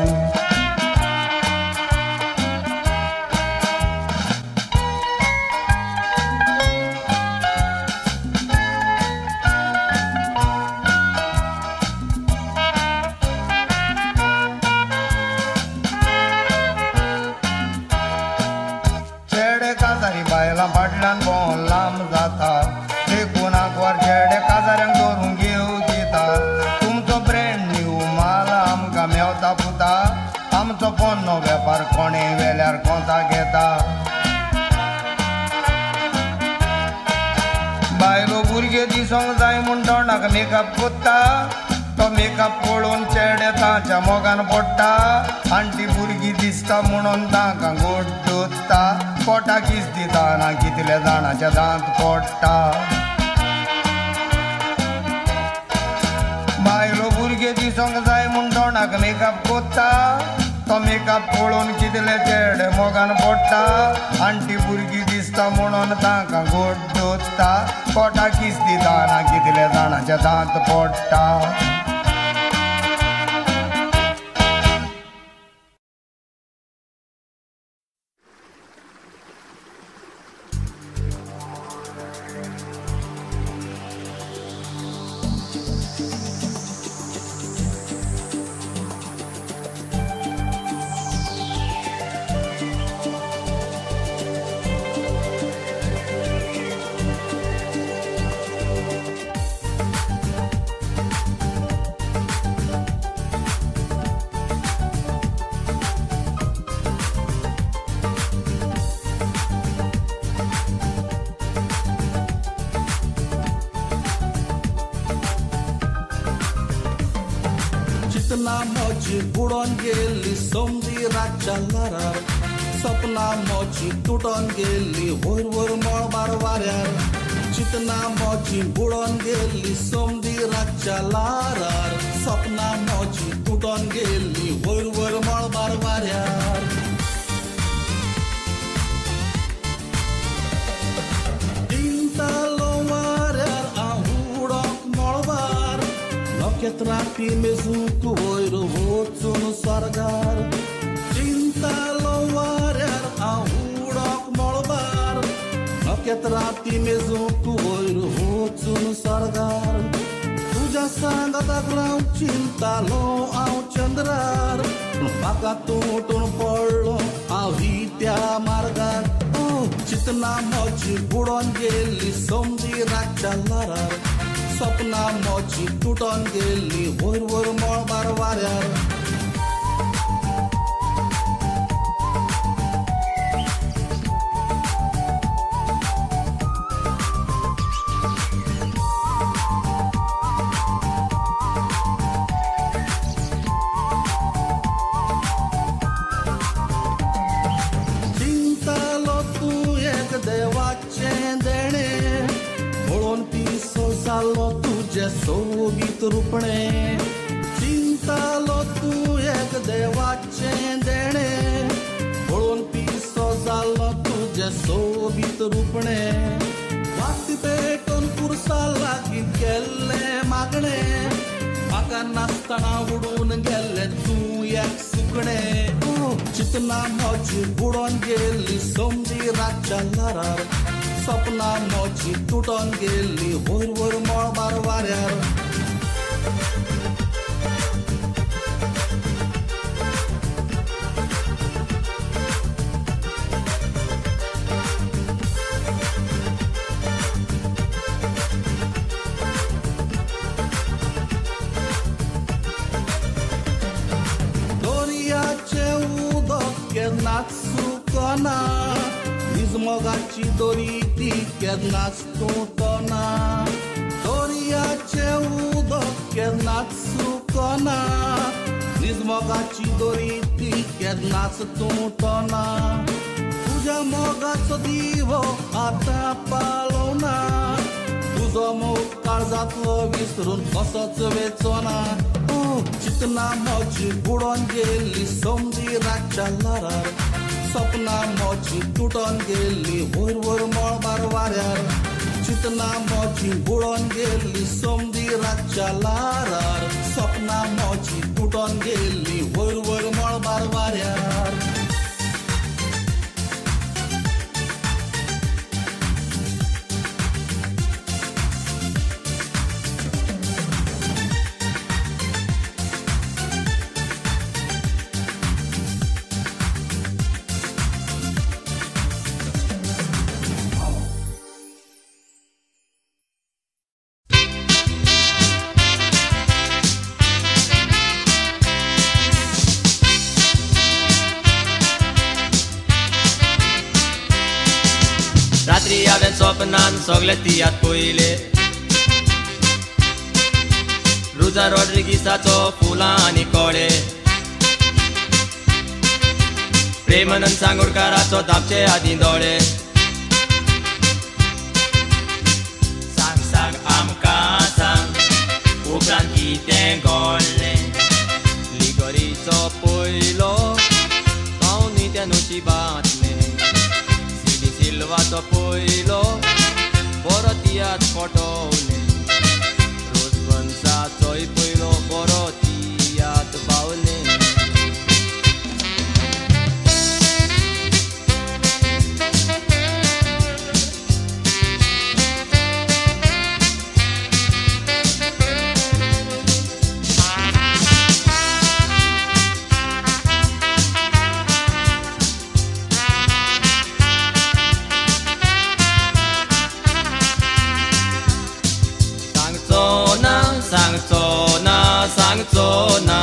फाटल्यान भोंवन लांब जाता देखूनाक वर चेडे काजाऱ्यांक धरून घेवं दिता तुमचो ब्रँड न्यू माल आमकां मेवता पुता आमचो पोन्नो वेपार कोणें वेल्यार कोंता घेता बायलो भुरगे दिसोंक जाय म्हूण तोंडाक मेकअप कोत्ता तो मेकअप पळोवन चेडे तांच्या मोगान पडटा आंटी भुरगीं दिसता म्हणून तांकां गोड दोत्ता पोटा किस दिता ना कितले जाणांचे दांत पडटा बायलो भुरगे दिसोंक जाय म्हूण तोंडाक मेकअप कोत्ता तो मेकअप पळोवन कितले चेडे मोगान पडटा आंटी भुरगीं दिसता म्हणून तांकां गोड दोत्ता पोटा किस दिता ना कितले जाणांचे दांत पडटा चितना मोची बुडोन गेली सोमदी रातच्या लारार सपना मोची तुटोन गेली वयर वयर मळबार वाऱ्यार चितना मोची बुडोन गेली सोमदी रातच्या लारार सपना मोची तुटोन गेली वयर वयर मळबार वाऱ्यार इंतालो वाऱ्यार हांव उडोंक मळबार नखेत्रांपी मेजूंक वयर वचून स्वर्गार चिंतालो वाऱ्यार हांव उडोंक मळबार नखेत्रांपी मेजूंक वयर वचून स्वर्गार तुज्या सांगाताक राव चिंतालो हांव चंद्रार म्हाका तुटून पडलो हांव ही त्या मार्गार चितना मोची बुडोन गेली सोमदी रातच्या लारार सपना मोची तुटोन गेली वयर वयर मळबार वाऱ्यार जालो तुझे सोबीत रुपणे चिंतालो तू एक देवाचे देणे पळून पिसो जालो तुझे सोबीत रुपणे वाती पेटून पुरसा लागी गेल्ले मागणे म्हाका नासतना उडून गेल्ले तू एक सुकणे चितना म्हजी बुडोन गेली समजी रातच्या लारार सपना म्हजी तुटोन गेली वयर वयर मळबार वाऱ्यार केन्नाच सुकना निजमोगाची दोरी ती केन्नाच तुटना दर्याचे उदक केन्नाच सुकना निजमोगाची दोरी ती केन्नाच तुटना तुझ्या मोगाचो दिवो आतां पालोवना तुजो मोग काळजांतलो विसरून कसोच वेचोना चितना म्हजी बुडोन गेली समजी रातच्या लारार सपना म्हजी तुटोन गेली वयर वयर मळबार वाऱ्यार चितना म्हजी बुडोन गेली समजी रातच्या लारार सपना म्हजी तुटोन गेली वयर वयर मळबार वाऱ्यार रात्री हांवें सपनान सगळे तियात पयले रुजा रॉड्रिगीसाचो फुलां आनी कोडे प्रेमानंद सांगोडकाराचो धापचे आदी दोळे सांग सांग आमकां सांग उपरांत कितें घडलें लिगोरीचो पयलो पावनी त्या नशिबांतलें सिल्वाचो पयलो बरो तियात फटोवले रोजबंसाचोय पयलो बरो तियात बावले सांगचो ना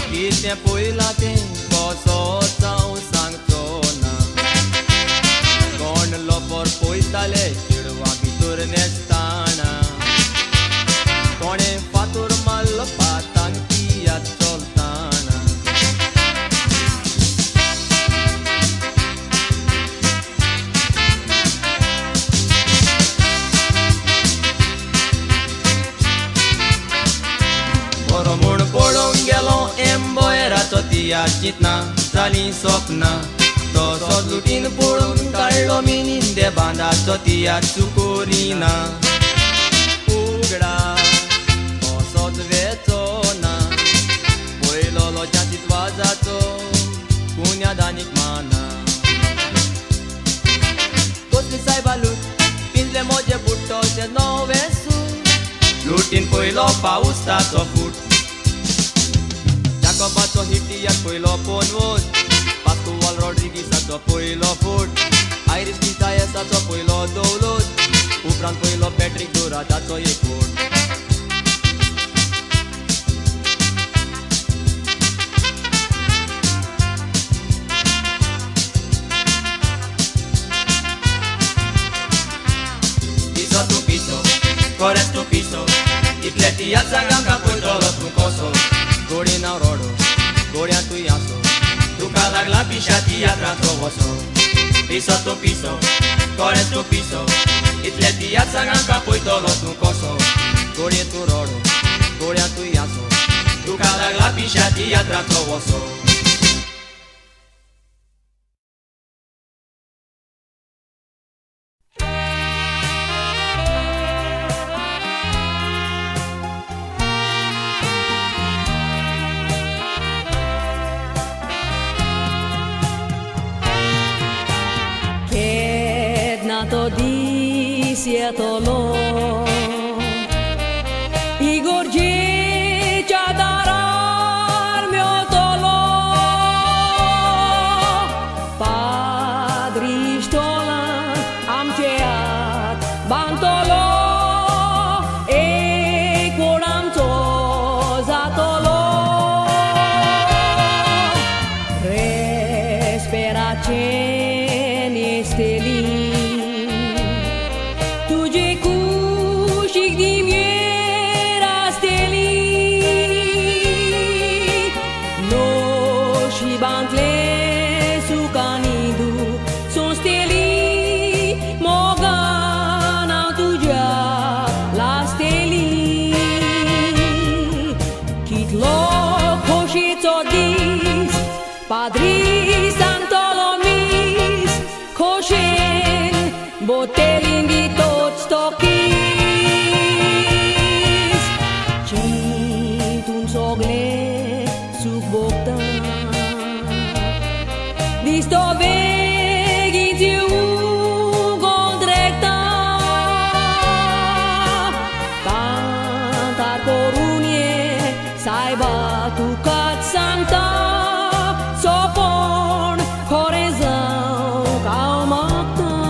कितें पयलां तें कसो जावं सांगचो ना कोण लोपर पयताले चिडवा भितर नेसताना कोणें फातोर मारलो पातांक तियात चलताना बरो म्हूण पळोवंक गेलो एम्बोयराचो तियात चिंतना जालीं सपनां तसोच लुटीन पळोवन काडलो मिनिंदे बांदाचो तियात चुकोरिना उगडा कसोच वेचोना पयलो लोच्याचीत वाजाचो कुन्यादानीक माना कसली सायबा लूट पिंजले म्हजे बुट्टोचे नवे सूट लुटीन पयलो पावस ताचो फूट जाकोबाचो हिटियाक पयलो पोनवोज पास्तुवाल रॉड्रिगीसाचो पयलो फूट आयरिश डिझायर्साचो पयलो दौलत उपरांत पयलो पॅट्रिक डोराटाचो एक फूट piso tu piso corres tu piso इतले तियात जागांक पळयतलो तूं कसो गोडी नांव रोडो गोड्या तूं यासो तुका लागला पिशा तियात्राचो वसो piso tu piso corres tu piso Itle piazza ganca poi tolo tu coso Gorie tu roro, goria tu iaso Tu cada la pisciati a tratto oso To disie to lo Igor je chadarar mio to lo Padri stola am cheat bantolo e coram to zatolo Respirace nesteli Padri Santolomis, Coșen, botelin di toți stochis, Cintum sogle sub boctan, Distoveghi tiu gondrecta, Tantar corunie, saiba tu cat santa, Sopon, corezão, calmatão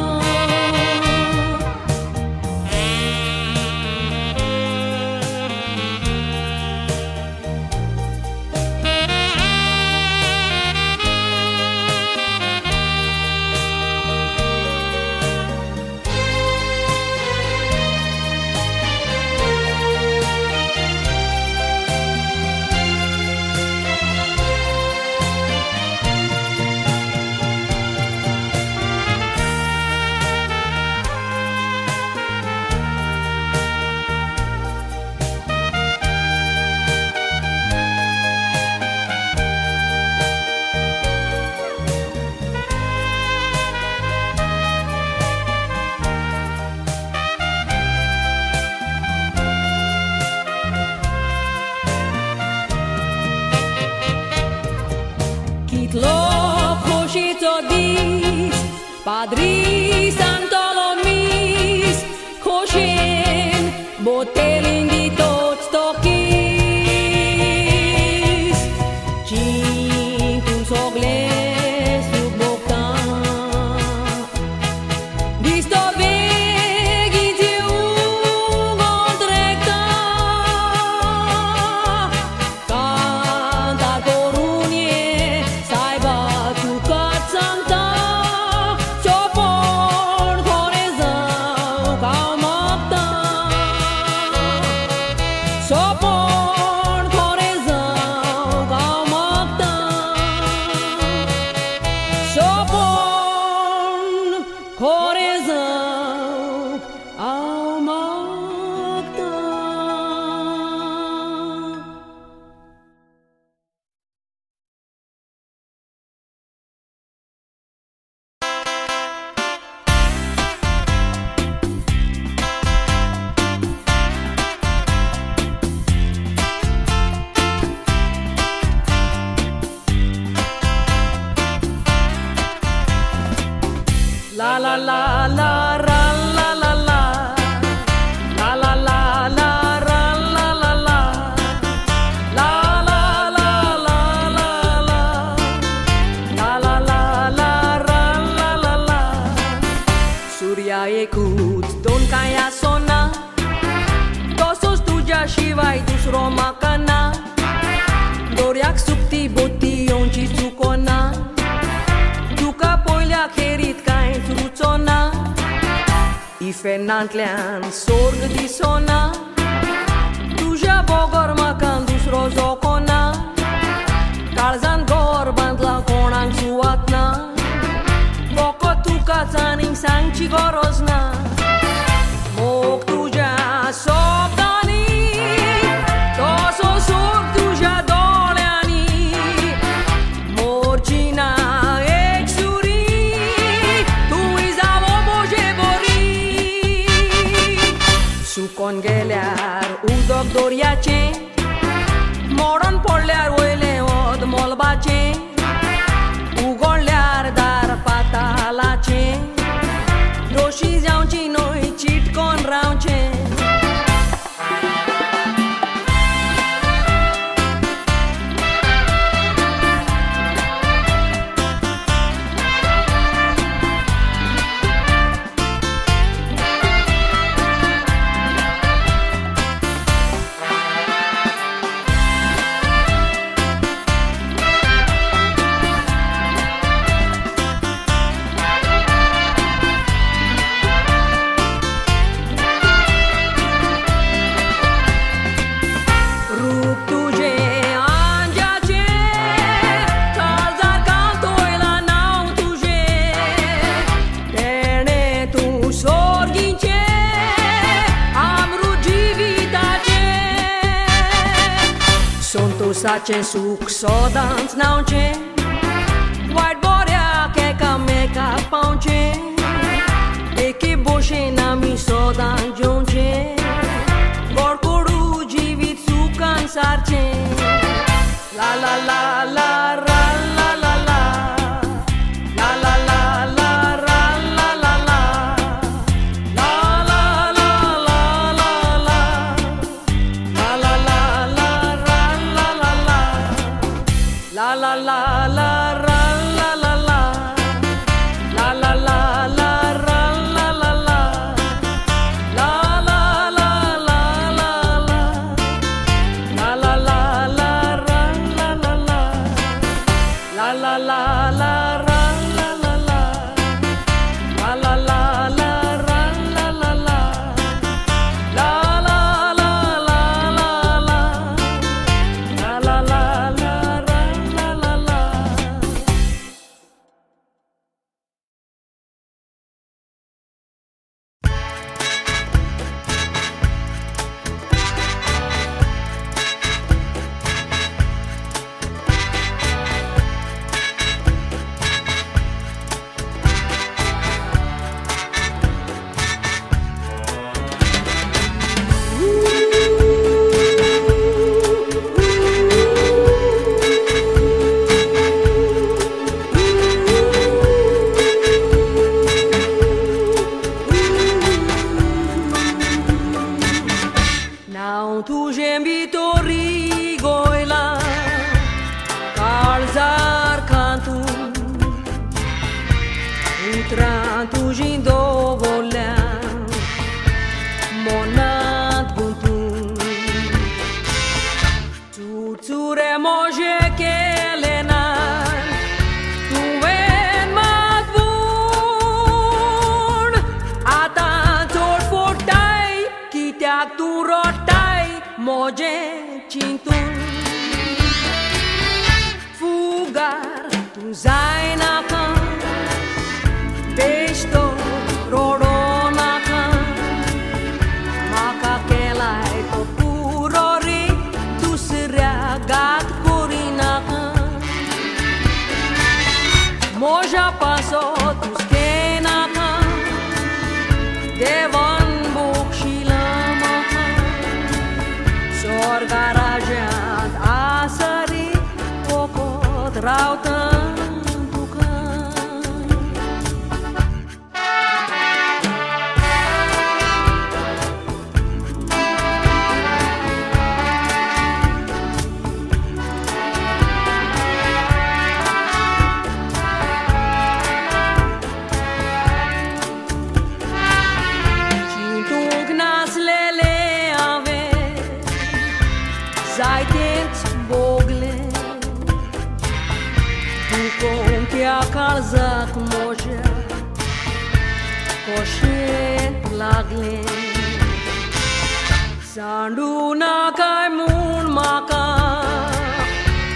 Padri Santolomis, Coșen, botelin di toți stochis, Cintum sogle sub boctan, Distoveghi tiu gondrecta, Canta corunie, saiba tu cat santa, La la la la ra la la la La la la la ra la la la La la la la la la La la la la ra la la la Surya ekut don kaya sona Tosos tuja shivai dus roma kana Doriak subti boti onchi tsukona Duka poilea kerit kain trucona I fenantlean sorg di sona Tuja bogor makandus rozokona Karzan gorband la konang suatna Boko tuka zaning sang chigorozna Sace suc sodans naunce White borea che cameka paunce E che boshe nami sodan jonce Gorkoru jivit sukan sarce La la la la ra la la la La la la la ra la la la La la la la la la La la la la ra la la la La la la la ra la la la La la la la ra la la la La la la la la la La la la la ra la la la La la la la ra la la la La la la la ra la la la La la la la la la La la la la ra la la la Now tu jembito rigoila Calzar cantu Utran tu jindo volea Monat buntu Tuture moje kelena Tu ven mat bun Atan tot fortai Kitiak tu rotai Moje cintun Fugar tu zainakan Besto rodonakan Maka kelai to purori Tu seriagat korinakan Moja paso tu skenakan Devan bukshilamakan Sorgarajat asari Kokot rautan bukan Cintung nas lele ave Zaitent bogle Ducom que a calzat moja Coșet lagle Sanduna kai mun maka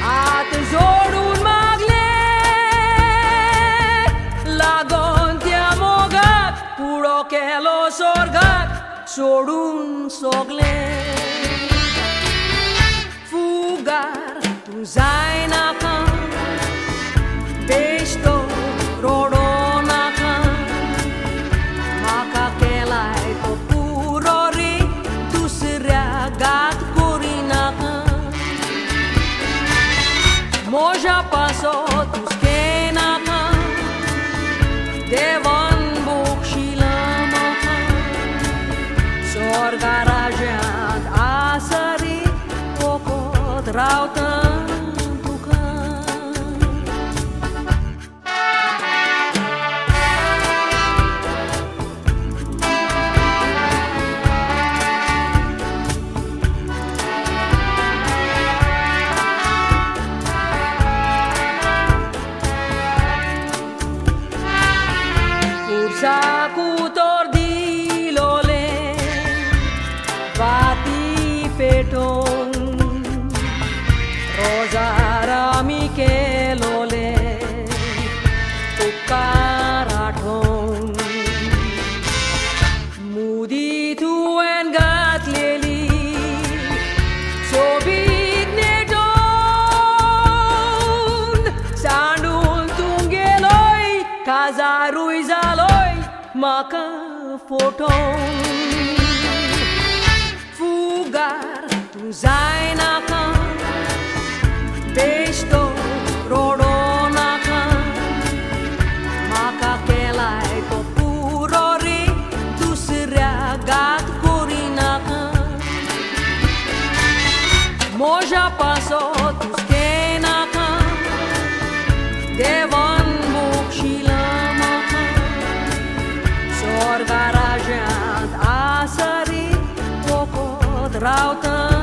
At zorun magle Lagon te amogat Puro que lo sorgat Sorun sogle Fugar tu zainakan Besto rodonakan Maka kelai to purori Tu seriagat korinakan Moja paso tu skenakan Devan bukshilamakan Sorgarajat asari Kokot rautan bukan Kursaku tordilole Vati petong Rosara Michelole Tukaraton Mudi tu en gatleli So big neto Casarui zaloi maca foton Fugar zainaka Besto rodonaka Maca kelai to purori Dusrea gat corinaka Moja paso tuskenaka Devan Garajat asari pokot rautan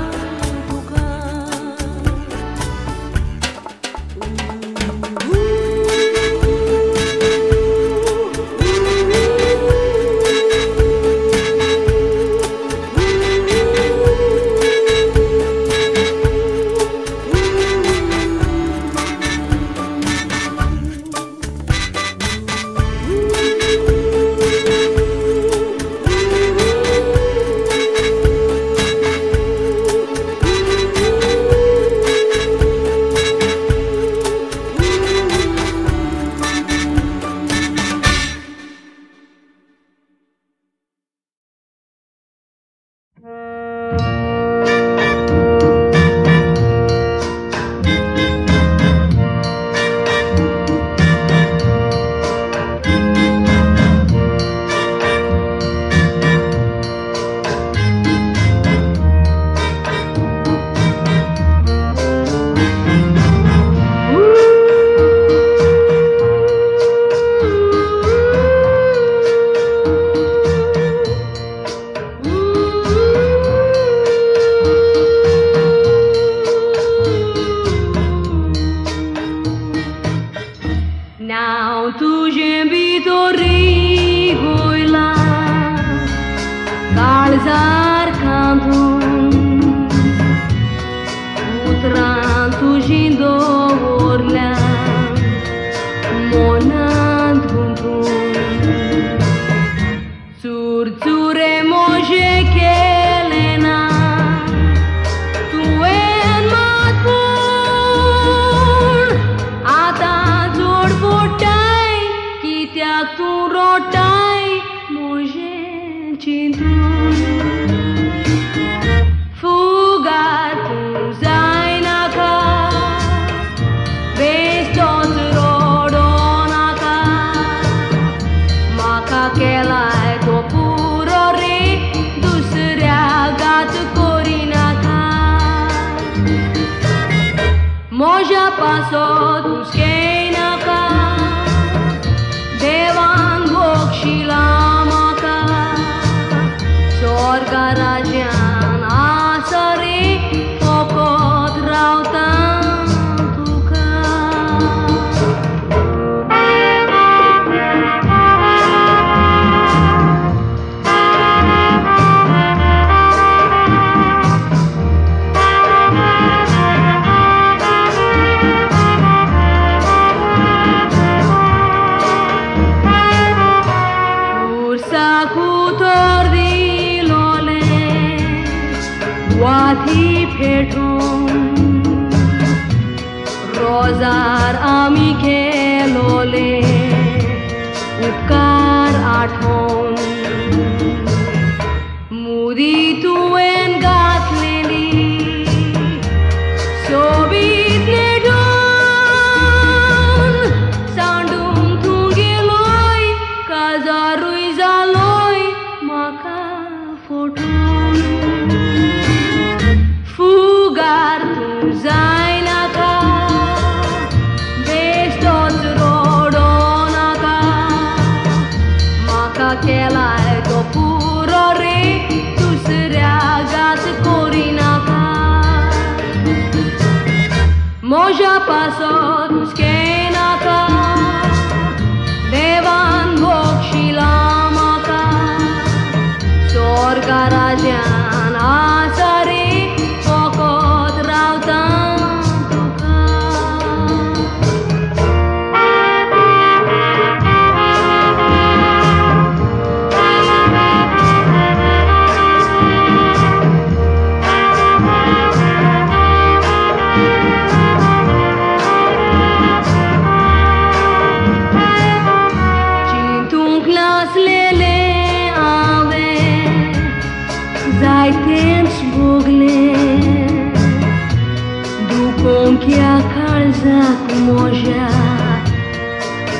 काळजात मोज्या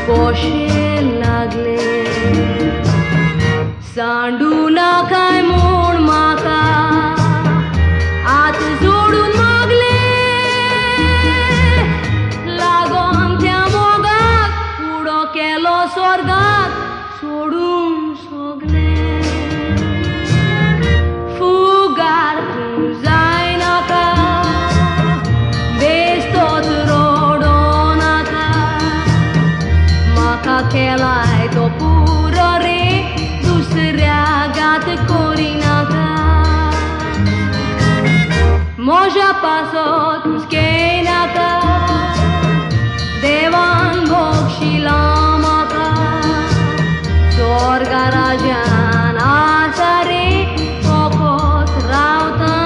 पोशे लागले सांडू नाकाय म्हूण म्हाका आत जोडून मागले लागोन त्या मोगाक उडो केलो स्वर्गाक सोडून सोगले फुगार तूं जाय नाका बेस्तोच रोडो नाका म्हाका केलाय तो पुरो रे दुसऱ्या गात कोरी नाका म्हज्या पासत हुस्के नाका देवान भोगशिला म्हाका स्वर्गा राजान आसा रे फकत रावता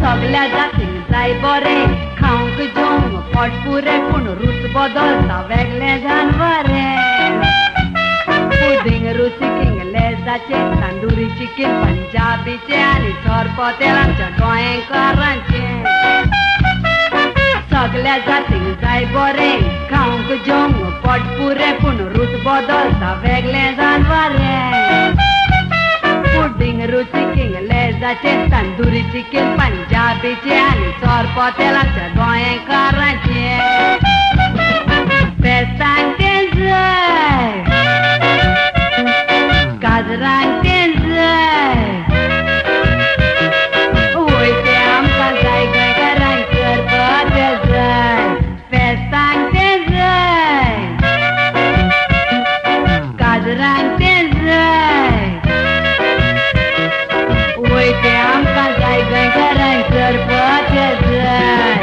सगल्या जातींक जाय बरें खावंक जेवंक पोट पुरे पूण रूच बदलता वेगळें जानवरें पुडिंग रुचीक इंग्लेजाचे तांदुरी चिकीन पंजाबीचे आनी सोरपोतेलांच्या गोंयकारांचे सगल्या जातींक जाय बरें खावंक जेवंक पोट पुरे पूण रूच बदलता वेगळें जानवरें पुडिंग रुचीक इंग्लेजाचे तांदुरी चिकीन पंजाबीचे आनी सोरपोतेलांच्या गोंयकारांचे फेस्तांक तें जाय काजरांक तें जाय वय तें आमकां जाय गोंयकारांक करपाचें जाय फेस्तांक तें जाय काजरांक तें जाय वय तें आमकां जाय गोंयकारांक करपाचें जाय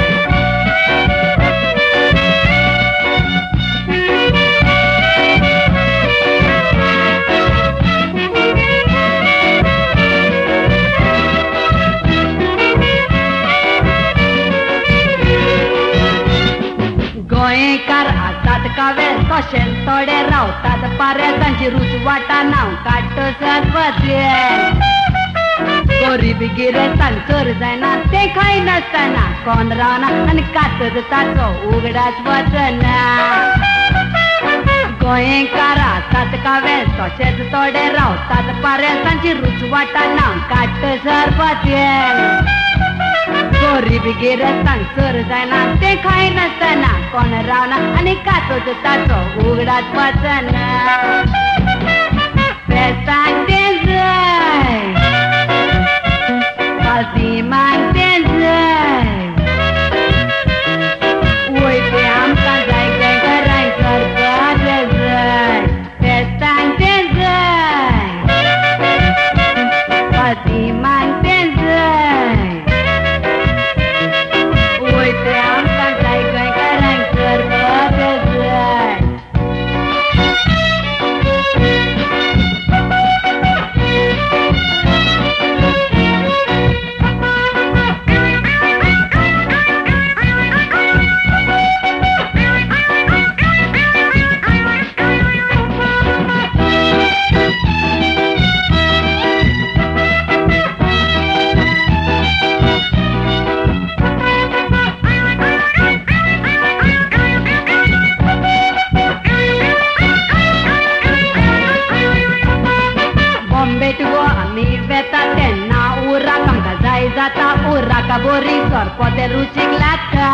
गोंयकार आसात कावे तशेंच थोडे रावतात पारे तांची रूच वाटा नांव काडटसर बसले गरीबी गिरेस्तान कर जायना तें खाय नासतना कोण रावना आनी कातत ताचो उगडास वचना गोंयकार आसात कावे तशेंच थोडे रावतात पारे तांची रूच वाटा नांव काडटसर बसले गरीबी गिरेस्तान सर जायना तें खाय नासतना कोण रावना आनी कातत ताचो उगडास वचना फेस्तांक तें जाय पालतीमांक तें जाय वय तें आमकां जाय गोंयकारांक करपाचें जाय फेस्तांक तें जाय पालतीमांक तें जाय वय तें आमकां जाय गोंयकारांक करपाचें जाय जाता उर्राका बोरी सोरपोते रुचीक लागता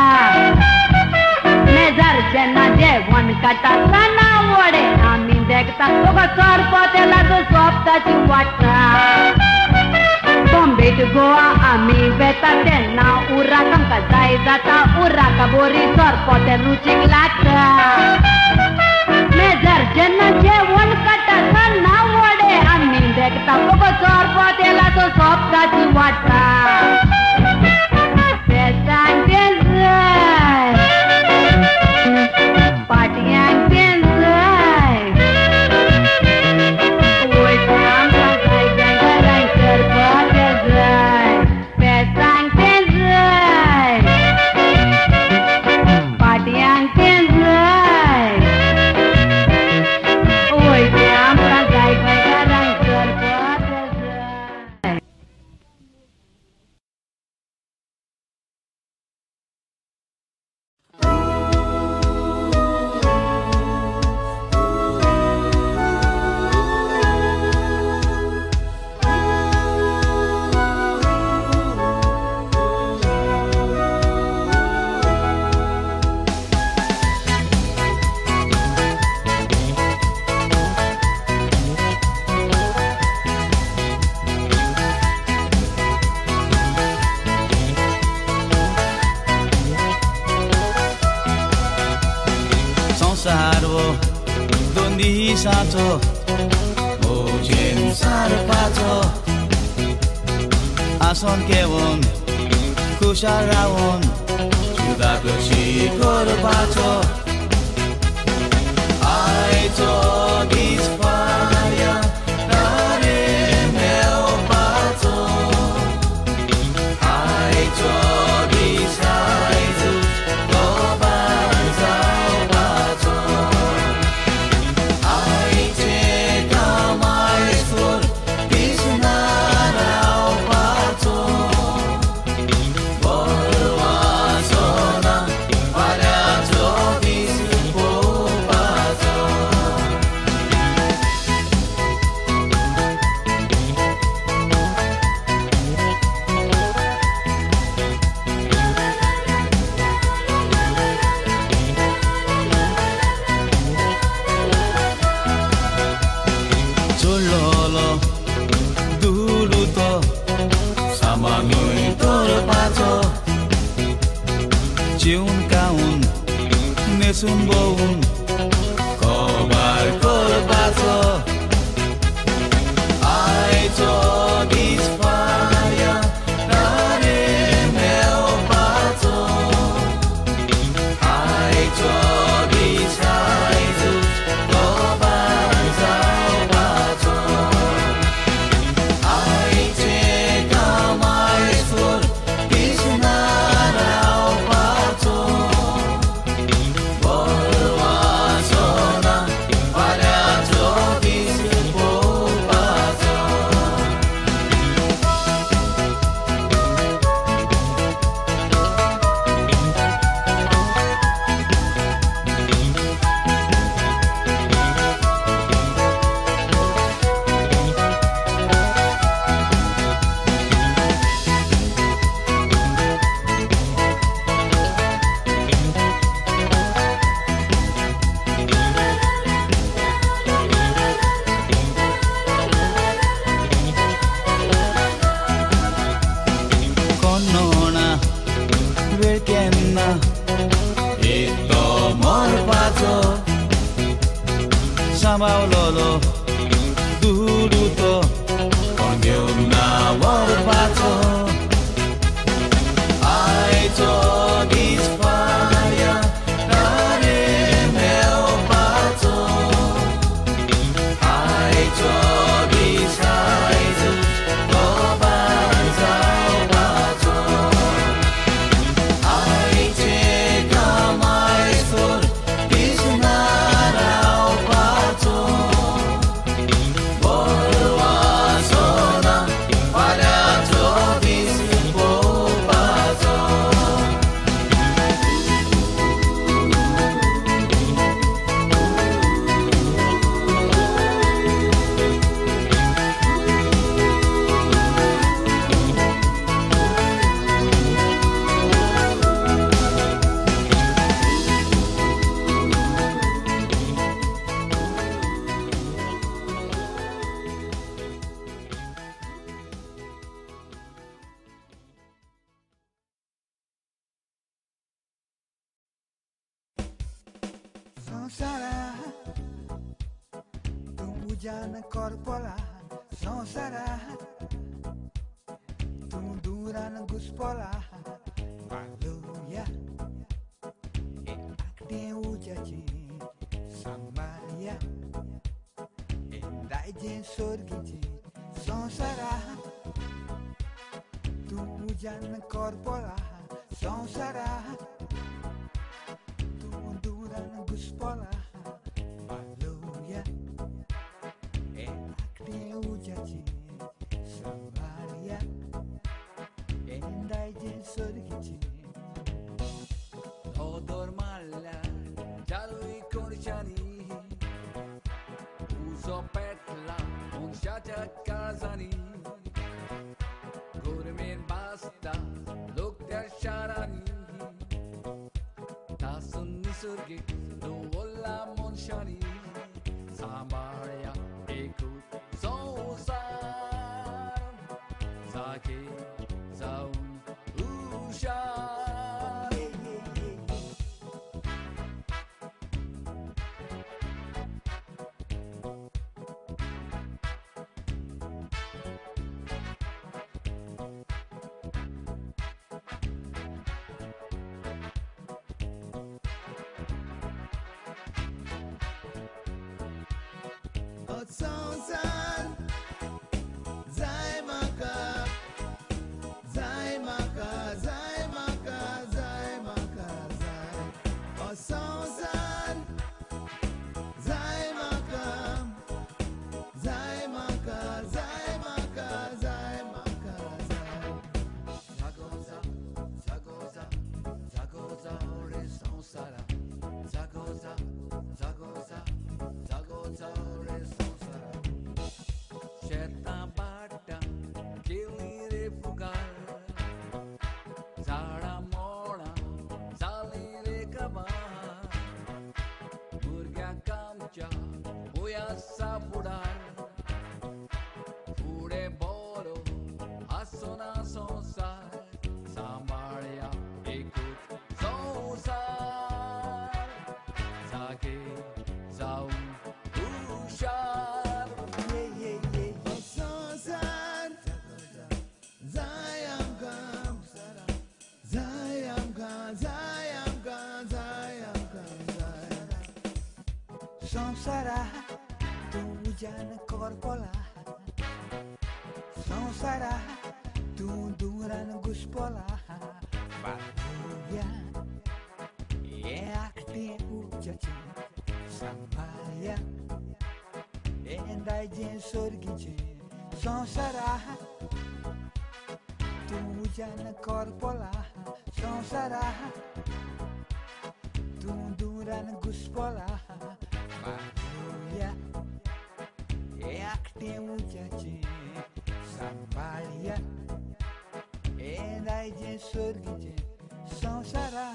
काटा सणा वडे आम्ही देखता तुका चोरपोतेला तू सोपताची वाटा बॉम्बे टू गोवा आम्ही वेता तेन्ना उर्राक आमकां जाय जाता उर्राका बोरी चोरपोते रुचीक लागता मेजर जेन्ना जेवण काटा सणा वडे आम्ही देखता तुका चोरपोतेला तू सोपताची वाटा बेसांग तें जाय पाटयांक तें जाय वयता आमकां जाय जाय करपाक जाय बेसांग तें जाय पाटयांक तें जाय वयता आमकां जाय करपाक जाय संसारको द्वन्दी साँचो मोजेन सार पाचो आसन केवन खुशाल रावन जुदाको शिखर पाचो आयचो दीस पार्या नारे मेव पाचो आयचो दीस आयजूच गोबार जाव पाचो आयचे कामायसोर दिसना राव पाचो बरवासोना फाल्याचो दीस पोवपाचो 졸로로 누르도 사망이 돌아봐줘 지운 가운 내 숨보운 거발 걸어봐줘 아이저 디스파야 나를 메워봐줘 아이저 디사이즈 거발 잡아줘 아이제 가마이술 비스나라오 봐줘 벌와서나 발야줘 비스 뽑아줘 건너나 웰겠나 이또 뭘 봐줘 사마울로로 두루도 건겨나 뭘 봐줘 아이저 디스파야 나를 메워봐줘 아이저 디사이즈 거반 잡아줘 아이제 가마이솔 비스나라오 봐줘 벌와 Sonsara, tu hujan korpola. Sonsara, tu duran guspola. Hallelujah, akte ujaji Samaria, endai sorgiji. Sonsara, tu hujan korpola. Sonsara, tu duran guspola. Hallelujah, akte ujaji Samaria, endai sorgiji. Odor malla, jalui corciani, uso petla, un shata kazani. Gurmin basta, look der sharani. Tasun nisurgik, do olla monshani. Samaria, ekut, sonsar, zake, zaun, ushar. Sonsar, Zaimaka, Zaimaka, Zaimaka, Zaimaka, Zai. Oh, Sonsar, Zaimaka, Zaimaka, Zaimaka, Zaimaka, Zai. Zagoza, zagoza, zagoza, ore sonsara. Zagoza, zagoza, zagoza, ore sonsara. Certa bata, kilire fugar. Zara mora, zalire kabar. Murga kamcha, boya sabudar. Fure boro, asona sonsar. Samaria, ekut, sonsar. Zake, zaun, ushar. Sonsar, Zayamgam, Zayamgam, Zayamgam, Zayamgam, Zayamgam. Sonsara, tu hujan korpola. Sonsara, tu duran guspola. Hallelujah, akte ujaji Samaria, endai sorgiji. Sonsara, tu hujan korpola. Sonsara, tu duran guspola. Hallelujah, akte ujaji Samaria, endai sorgiji. Sonsara.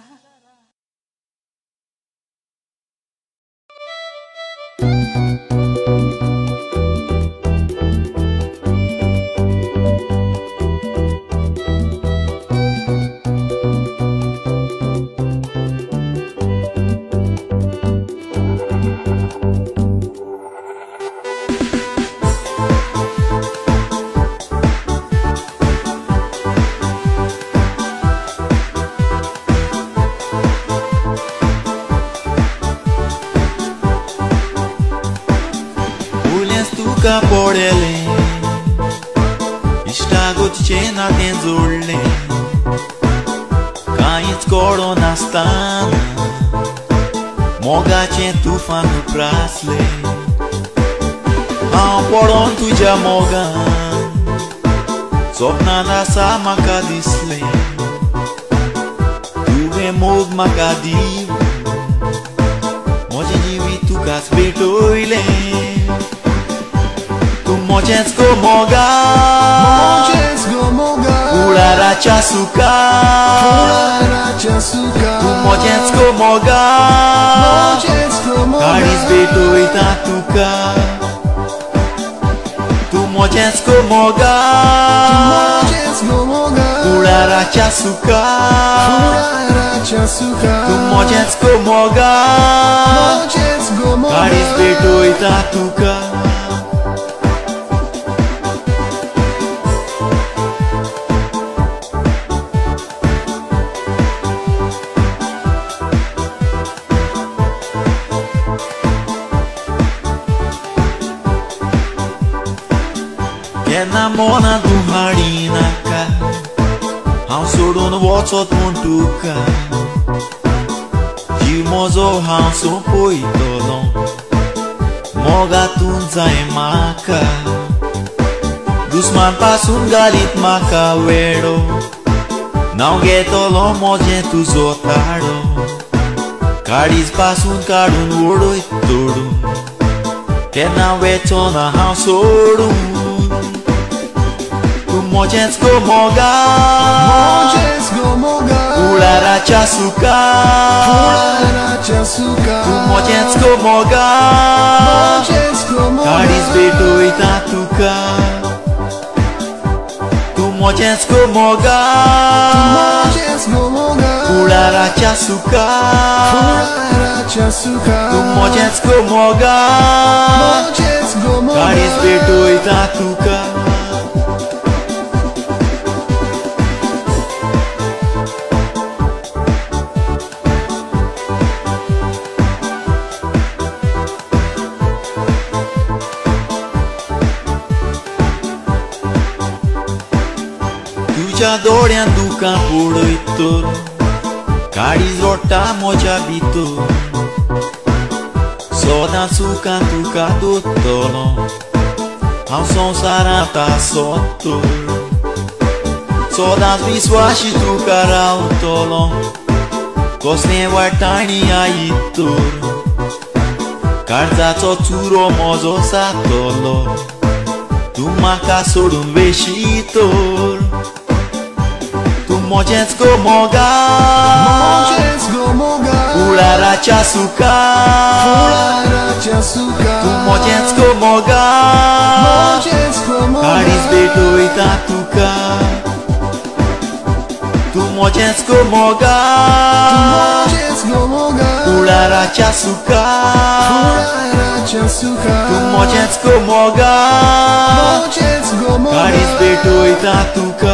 Caporele Ishtagot cena tenzulle Kaiz corona stana Moga ce tu fanu prasle Poron tu ja moga Sopna na sama kadisle Tu e mog makadiv Moje jivi tu gas betoile Mocensko moga Ulara chasuka Mocensko moga Karis beto itatuka Tu mocensko moga Ularacha suka Tu mojecko moga Karis beto itatuka Kena mona du harinaka Haun sodono votsot montuka Jimozo haun son poitolon Moga tunza e maka Dusman pasun galit maka wero Não getolon moje tu zotaro Karis pasun karun woro itoru Kena wetona haun sodun Mojecko moga Ularacha suka Mojecko moga Karis beto itatuka Tu mojecko moga Ularacha suka Tu mojecko moga Karis beto itatuka Dorean duca puroitor Karis rota moja bitor Sodan suka tuka dotolo Haun son sarata sotor Sodan biswashi tuka rautolo Kosne wartani aitor Karza toturo mozo satolo Tumaka sodun veshitor Mojecko moga Ularacha suka Tu mojecko moga Karis beto itatuka Tu mojecko moga Ularacha suka Tu mojecko moga Karis beto itatuka